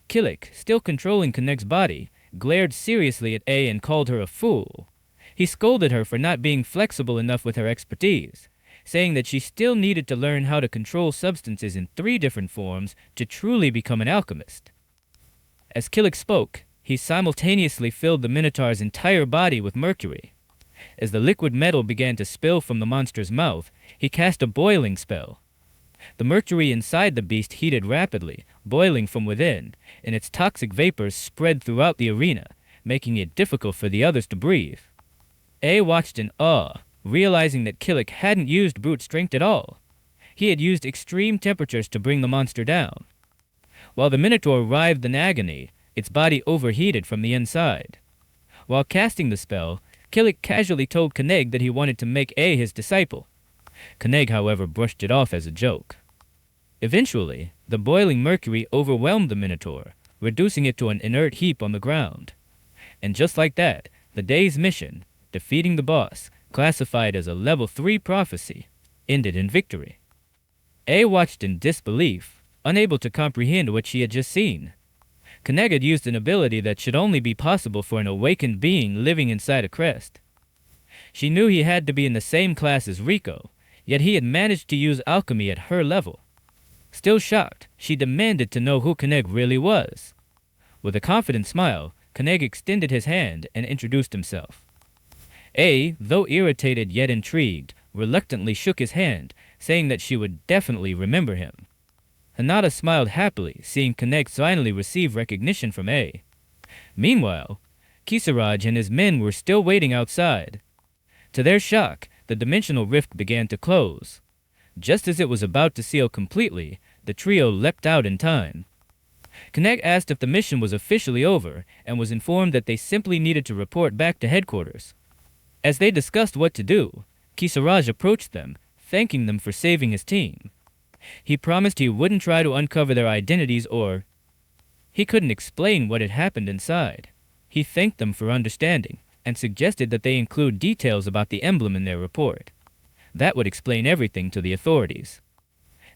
Killick, still controlling Kannagi's body, glared seriously at A and called her a fool. He scolded her for not being flexible enough with her expertise, saying that she still needed to learn how to control substances in 3 different forms to truly become an alchemist. As Killick spoke, he simultaneously filled the Minotaur's entire body with mercury. As the liquid metal began to spill from the monster's mouth, he cast a boiling spell. The mercury inside the beast heated rapidly, boiling from within, and its toxic vapors spread throughout the arena, making it difficult for the others to breathe. A watched in awe, realizing that Killick hadn't used brute strength at all. He had used extreme temperatures to bring the monster down. While the Minotaur writhed in agony, its body overheated from the inside. While casting the spell, Killick casually told Kannagi that he wanted to make A his disciple. Kannagi, however, brushed it off as a joke. Eventually, the boiling mercury overwhelmed the Minotaur, reducing it to an inert heap on the ground. And just like that, the day's mission, defeating the boss, classified as a level 3 prophecy, ended in victory. A watched in disbelief, unable to comprehend what she had just seen. Kannagi had used an ability that should only be possible for an awakened being living inside a crest. She knew he had to be in the same class as Rico, yet he had managed to use alchemy at her level. Still shocked, she demanded to know who Kannagi really was. With a confident smile, Kannagi extended his hand and introduced himself. A, though irritated yet intrigued, reluctantly shook his hand, saying that she would definitely remember him. Hinata smiled happily, seeing Kannagi finally receive recognition from A. Meanwhile, Kisaraj and his men were still waiting outside. To their shock, the dimensional rift began to close. Just as it was about to seal completely, the trio leapt out in time. Kannagi asked if the mission was officially over and was informed that they simply needed to report back to headquarters. As they discussed what to do, Kisaraj approached them, thanking them for saving his team. He promised he wouldn't try to uncover their identities or... He couldn't explain what had happened inside. He thanked them for understanding and suggested that they include details about the emblem in their report. That would explain everything to the authorities.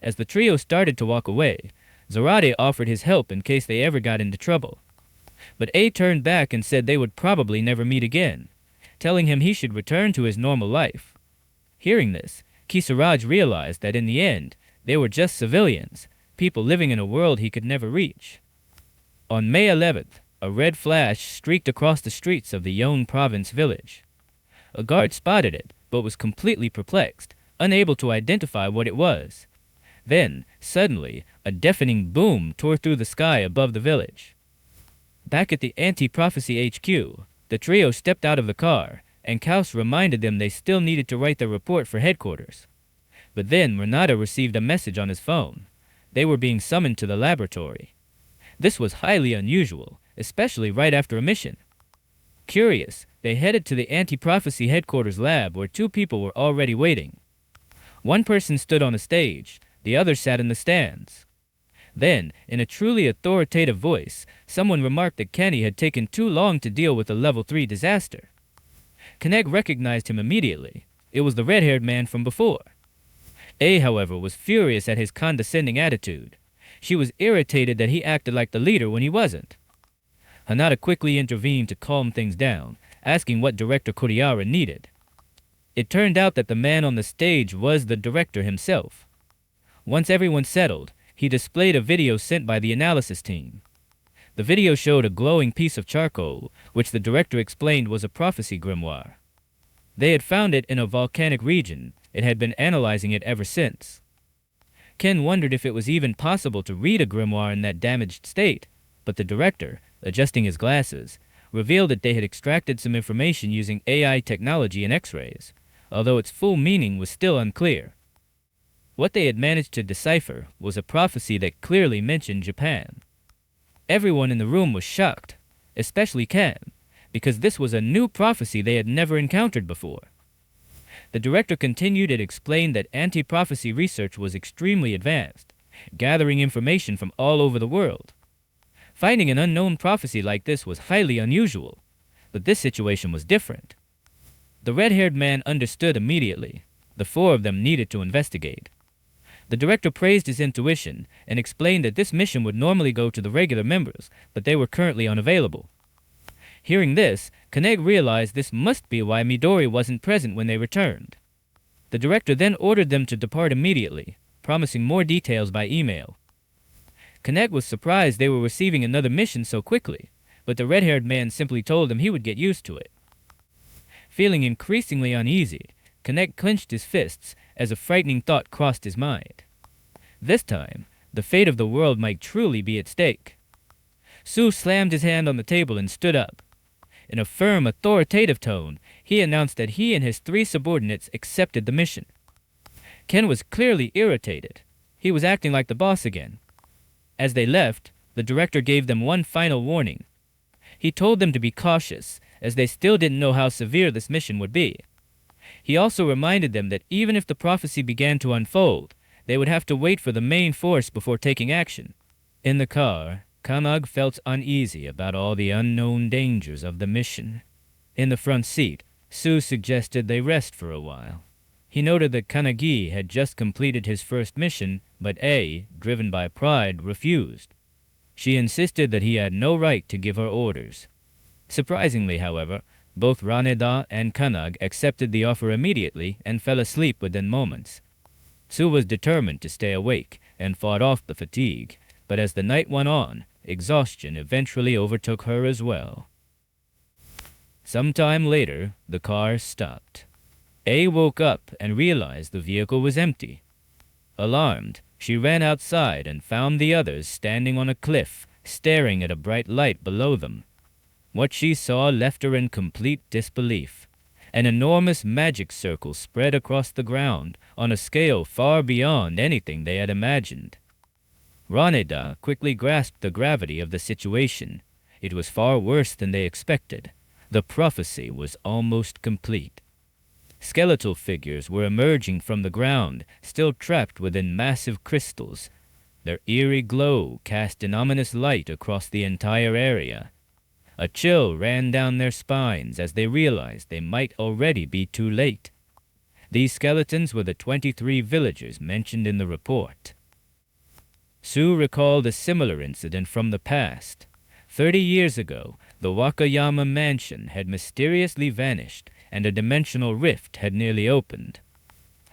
As the trio started to walk away, Zarate offered his help in case they ever got into trouble. But A turned back and said they would probably never meet again, telling him he should return to his normal life. Hearing this, Kisaraj realized that in the end, they were just civilians, people living in a world he could never reach. On May 11th, a red flash streaked across the streets of the Yone province village. A guard spotted it, but was completely perplexed, unable to identify what it was. Then, suddenly, a deafening boom tore through the sky above the village. Back at the Anti-Prophecy HQ, the trio stepped out of the car, and Kaus reminded them they still needed to write their report for headquarters. But then Renata received a message on his phone. They were being summoned to the laboratory. This was highly unusual, especially right after a mission. Curious, they headed to the Anti-Prophecy headquarters lab where 2 people were already waiting. One person stood on a stage, the other sat in the stands. Then, in a truly authoritative voice, someone remarked that Kenny had taken too long to deal with a level 3 disaster. Kannagi recognized him immediately. It was the red-haired man from before. A, however, was furious at his condescending attitude. She was irritated that he acted like the leader when he wasn't. Hinata quickly intervened to calm things down, asking what Director Kurihara needed. It turned out that the man on the stage was the director himself. Once everyone settled, he displayed a video sent by the analysis team. The video showed a glowing piece of charcoal, which the director explained was a prophecy grimoire. They had found it in a volcanic region, and had been analyzing it ever since. Ken wondered if it was even possible to read a grimoire in that damaged state, but the director, adjusting his glasses, revealed that they had extracted some information using AI technology and X-rays, although its full meaning was still unclear. What they had managed to decipher was a prophecy that clearly mentioned Japan. Everyone in the room was shocked. especially Ken, because this was a new prophecy they had never encountered before. The director continued and explained that anti-prophecy research was extremely advanced, gathering information from all over the world. Finding an unknown prophecy like this was highly unusual, but this situation was different. The red-haired man understood immediately. The four of them needed to investigate. The director praised his intuition and explained that this mission would normally go to the regular members, but they were currently unavailable. Hearing this, Kannagi realized this must be why Midori wasn't present when they returned. The director then ordered them to depart immediately, promising more details by email. Kannagi was surprised they were receiving another mission so quickly, but the red-haired man simply told him he would get used to it. Feeling increasingly uneasy, Kannagi clenched his fists as a frightening thought crossed his mind. This time, the fate of the world might truly be at stake. Su slammed his hand on the table and stood up. In a firm, authoritative tone, he announced that he and his 3 subordinates accepted the mission. Ken was clearly irritated. He was acting like the boss again. As they left, the director gave them one final warning. He told them to be cautious, as they still didn't know how severe this mission would be. He also reminded them that even if the prophecy began to unfold, they would have to wait for the main force before taking action. In the car, Kannagi felt uneasy about all the unknown dangers of the mission. In the front seat, Su suggested they rest for a while. He noted that Kannagi had just completed his first mission, but A, driven by pride, refused. She insisted that he had no right to give her orders. Surprisingly, however, both Raneda and Kannagi accepted the offer immediately and fell asleep within moments. Su was determined to stay awake and fought off the fatigue, but as the night went on, exhaustion eventually overtook her as well. Sometime later, the car stopped. A woke up and realized the vehicle was empty. Alarmed, she ran outside and found the others standing on a cliff, staring at a bright light below them. What she saw left her in complete disbelief. An enormous magic circle spread across the ground on a scale far beyond anything they had imagined. Raneda quickly grasped the gravity of the situation. It was far worse than they expected. The prophecy was almost complete. Skeletal figures were emerging from the ground, still trapped within massive crystals. Their eerie glow cast an ominous light across the entire area. A chill ran down their spines as they realized they might already be too late. These skeletons were the 23 villagers mentioned in the report. Su recalled a similar incident from the past. 30 years ago, the Wakayama mansion had mysteriously vanished, and a dimensional rift had nearly opened.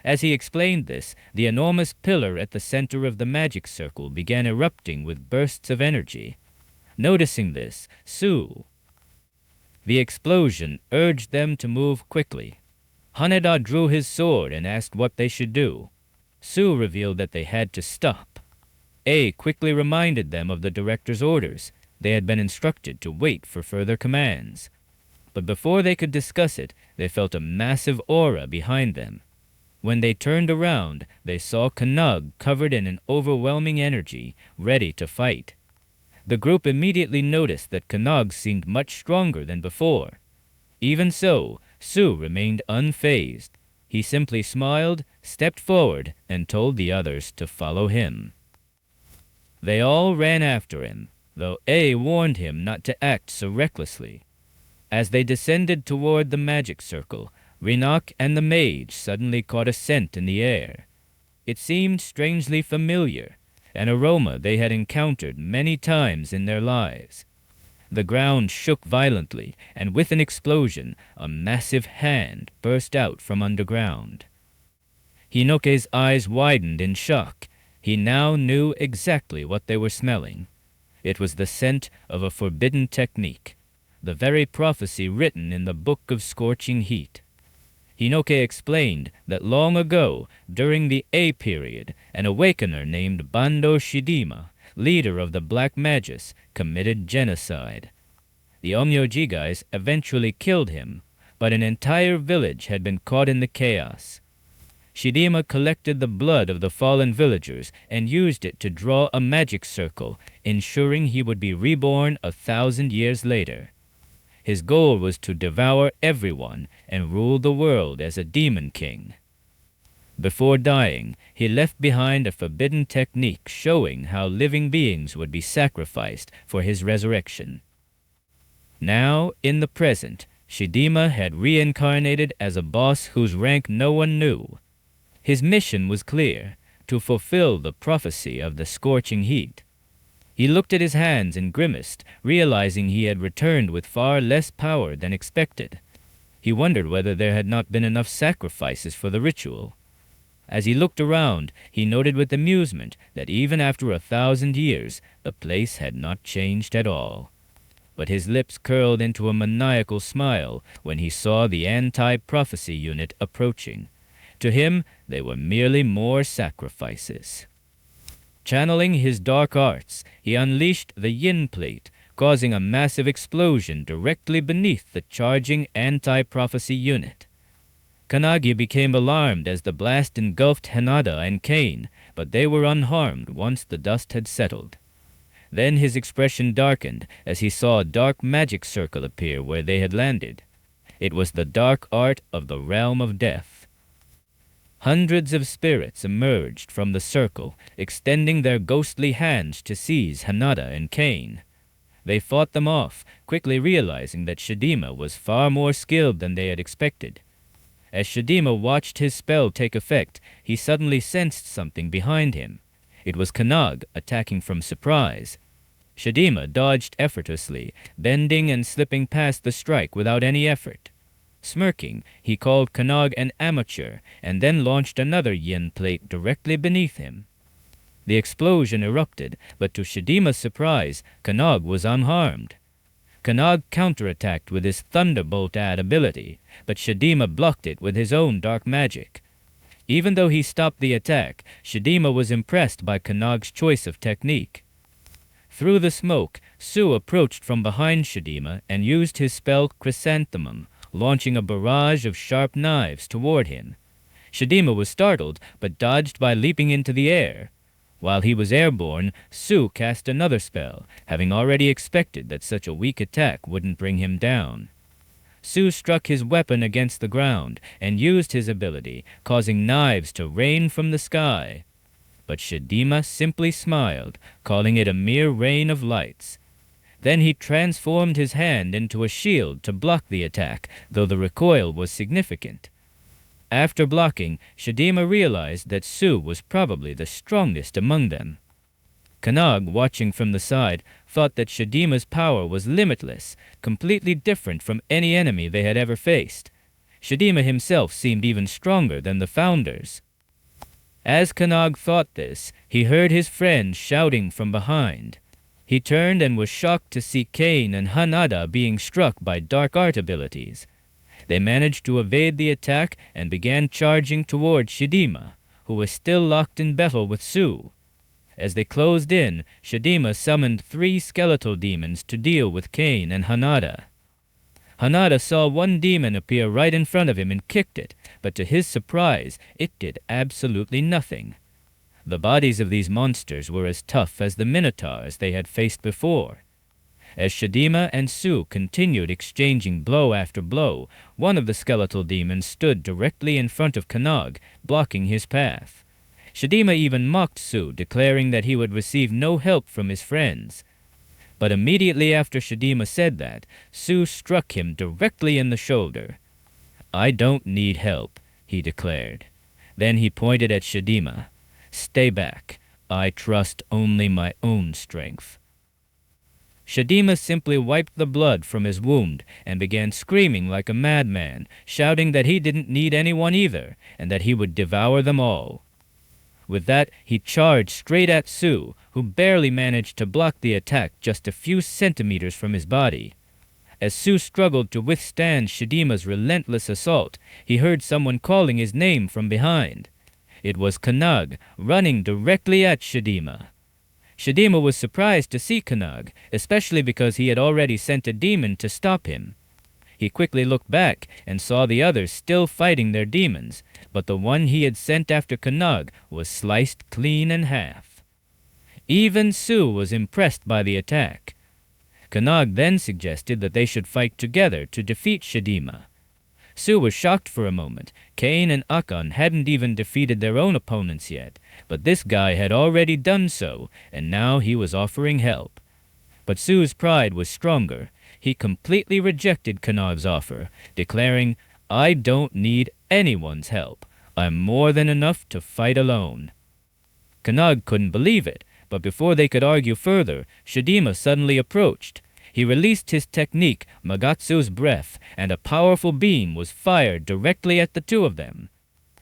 As he explained this, the enormous pillar at the center of the magic circle began erupting with bursts of energy. Noticing this, the explosion urged them to move quickly. Haneda drew his sword and asked what they should do. Su revealed that they had to stop. A quickly reminded them of the director's orders. They had been instructed to wait for further commands. But before they could discuss it, they felt a massive aura behind them. When they turned around, they saw Kannagi covered in an overwhelming energy, ready to fight. The group immediately noticed that Kannagi seemed much stronger than before. Even so, Su remained unfazed. He simply smiled, stepped forward, and told the others to follow him. They all ran after him, though A warned him not to act so recklessly. As they descended toward the magic circle, Rinak and the mage suddenly caught a scent in the air. It seemed strangely familiar, an aroma they had encountered many times in their lives. The ground shook violently, and with an explosion, a massive hand burst out from underground. Hinoke's eyes widened in shock. He now knew exactly what they were smelling. It was the scent of a forbidden technique, the very prophecy written in the Book of Scorching Heat. Hinoke explained that long ago, during the A period, an awakener named Bando Shidima, leader of the Black Magus, committed genocide. The Onmyo-jigais eventually killed him, but an entire village had been caught in the chaos. Shidima collected the blood of the fallen villagers and used it to draw a magic circle, ensuring he would be reborn 1,000 years later. His goal was to devour everyone and rule the world as a demon king. Before dying, he left behind a forbidden technique showing how living beings would be sacrificed for his resurrection. Now, in the present, Shidima had reincarnated as a boss whose rank no one knew. His mission was clear: to fulfill the prophecy of the scorching heat. He looked at his hands and grimaced, realizing he had returned with far less power than expected. He wondered whether there had not been enough sacrifices for the ritual. As he looked around, he noted with amusement that even after 1,000 years, the place had not changed at all. But his lips curled into a maniacal smile when he saw the anti-prophecy unit approaching. To him, they were merely more sacrifices. Channeling his dark arts, he unleashed the yin plate, causing a massive explosion directly beneath the charging anti-prophecy unit. Kannagi became alarmed as the blast engulfed Hanada and Kane, but they were unharmed once the dust had settled. Then his expression darkened as he saw a dark magic circle appear where they had landed. It was the dark art of the realm of death. Hundreds of spirits emerged from the circle, extending their ghostly hands to seize Hanada and Kane. They fought them off, quickly realizing that Shidima was far more skilled than they had expected. As Shidima watched his spell take effect, he suddenly sensed something behind him. It was Kannagi attacking from surprise. Shidima dodged effortlessly, bending and slipping past the strike without any effort. Smirking, he called Kannagi an amateur, and then launched another yin plate directly beneath him. The explosion erupted, but to Shidima's surprise, Kannagi was unharmed. Kannagi counterattacked with his thunderbolt-ad ability, but Shidima blocked it with his own dark magic. Even though he stopped the attack, Shidima was impressed by Kannagi's choice of technique. Through the smoke, Su approached from behind Shidima and used his spell Chrysanthemum, launching a barrage of sharp knives toward him. Shidima was startled, but dodged by leaping into the air. While he was airborne, Su cast another spell, having already expected that such a weak attack wouldn't bring him down. Su struck his weapon against the ground and used his ability, causing knives to rain from the sky. But Shidima simply smiled, calling it a mere rain of lights. Then he transformed his hand into a shield to block the attack, though the recoil was significant. After blocking, Shidima realized that Su was probably the strongest among them. Kannagi, watching from the side, thought that Shidima's power was limitless, completely different from any enemy they had ever faced. Shidima himself seemed even stronger than the founders. As Kannagi thought this, he heard his friend shouting from behind. He turned and was shocked to see Kane and Hanada being struck by dark art abilities. They managed to evade the attack and began charging toward Shidima, who was still locked in battle with Su. As they closed in, Shidima summoned 3 skeletal demons to deal with Kane and Hanada. Hanada saw one demon appear right in front of him and kicked it, but to his surprise, it did absolutely nothing. The bodies of these monsters were as tough as the minotaurs they had faced before. As Shidima and Su continued exchanging blow after blow, one of the skeletal demons stood directly in front of Kannagi, blocking his path. Shidima even mocked Su, declaring that he would receive no help from his friends. But immediately after Shidima said that, Su struck him directly in the shoulder. "I don't need help," he declared. Then he pointed at Shidima. "Stay back. I trust only my own strength." Shidima simply wiped the blood from his wound and began screaming like a madman, shouting that he didn't need anyone either, and that he would devour them all. With that, he charged straight at Su, who barely managed to block the attack just a few centimeters from his body. As Su struggled to withstand Shidima's relentless assault, he heard someone calling his name from behind. It was Kannagi, running directly at Shidima. Shidima was surprised to see Kannagi, especially because he had already sent a demon to stop him. He quickly looked back and saw the others still fighting their demons, but the one he had sent after Kannagi was sliced clean in half. Even Sue was impressed by the attack. Kannagi then suggested that they should fight together to defeat Shidima. Sue was shocked for a moment. Kane and Akon hadn't even defeated their own opponents yet, but this guy had already done so, and now he was offering help. But Sue's pride was stronger. He completely rejected Kannagi's offer, declaring, "I don't need anyone's help. I'm more than enough to fight alone." Kannagi couldn't believe it, but before they could argue further, Shidima suddenly approached. He released his technique, Magatsu's breath, and a powerful beam was fired directly at the two of them.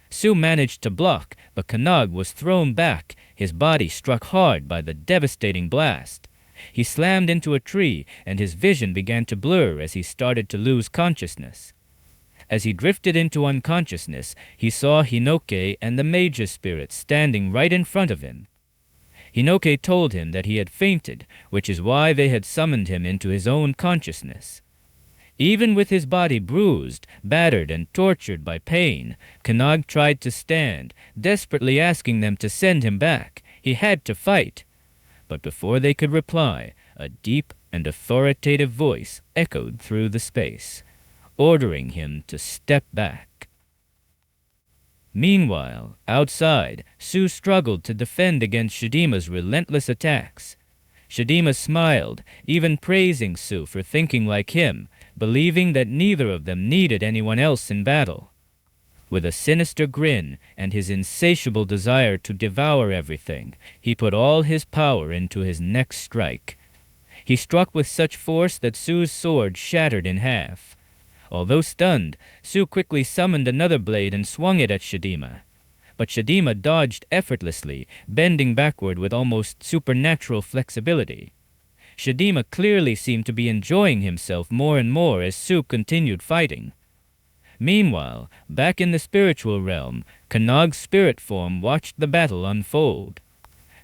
Sue managed to block, but Kannagi was thrown back, his body struck hard by the devastating blast. He slammed into a tree, and his vision began to blur as he started to lose consciousness. As he drifted into unconsciousness, he saw Hinoke and the Major Spirit standing right in front of him. Hinoke told him that he had fainted, which is why they had summoned him into his own consciousness. Even with his body bruised, battered, and tortured by pain, Kannagi tried to stand, desperately asking them to send him back. He had to fight. But before they could reply, a deep and authoritative voice echoed through the space, ordering him to step back. Meanwhile, outside, Sue struggled to defend against Shidima's relentless attacks. Shidima smiled, even praising Sue for thinking like him, believing that neither of them needed anyone else in battle. With a sinister grin and his insatiable desire to devour everything, he put all his power into his next strike. He struck with such force that Sue's sword shattered in half. Although stunned, Sue quickly summoned another blade and swung it at Shidima. But Shidima dodged effortlessly, bending backward with almost supernatural flexibility. Shidima clearly seemed to be enjoying himself more and more as Sue continued fighting. Meanwhile, back in the spiritual realm, Kannagi's spirit form watched the battle unfold.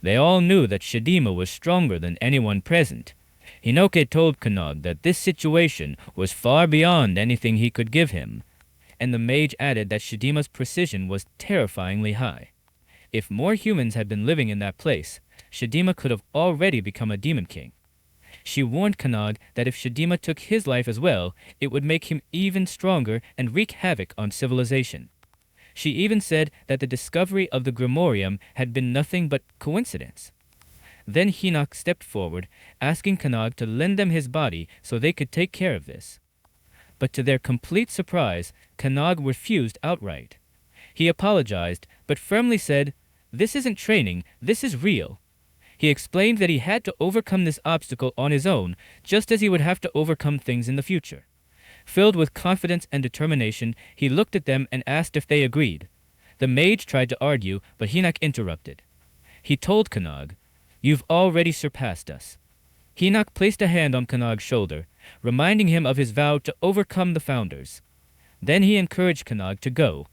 They all knew that Shidima was stronger than anyone present. Hinoke told Kannagi that this situation was far beyond anything he could give him, and the mage added that Shidima's precision was terrifyingly high. If more humans had been living in that place, Shidima could have already become a demon king. She warned Kannagi that if Shidima took his life as well, it would make him even stronger and wreak havoc on civilization. She even said that the discovery of the Grimorium had been nothing but coincidence. Then Hinak stepped forward, asking Kannagi to lend them his body so they could take care of this. But to their complete surprise, Kannagi refused outright. He apologized, but firmly said, "This isn't training, this is real." He explained that he had to overcome this obstacle on his own, just as he would have to overcome things in the future. Filled with confidence and determination, he looked at them and asked if they agreed. The mage tried to argue, but Hinak interrupted. He told Kannagi, "You've already surpassed us." Hinak placed a hand on Kannagi's shoulder, reminding him of his vow to overcome the founders. Then he encouraged Kannagi to go,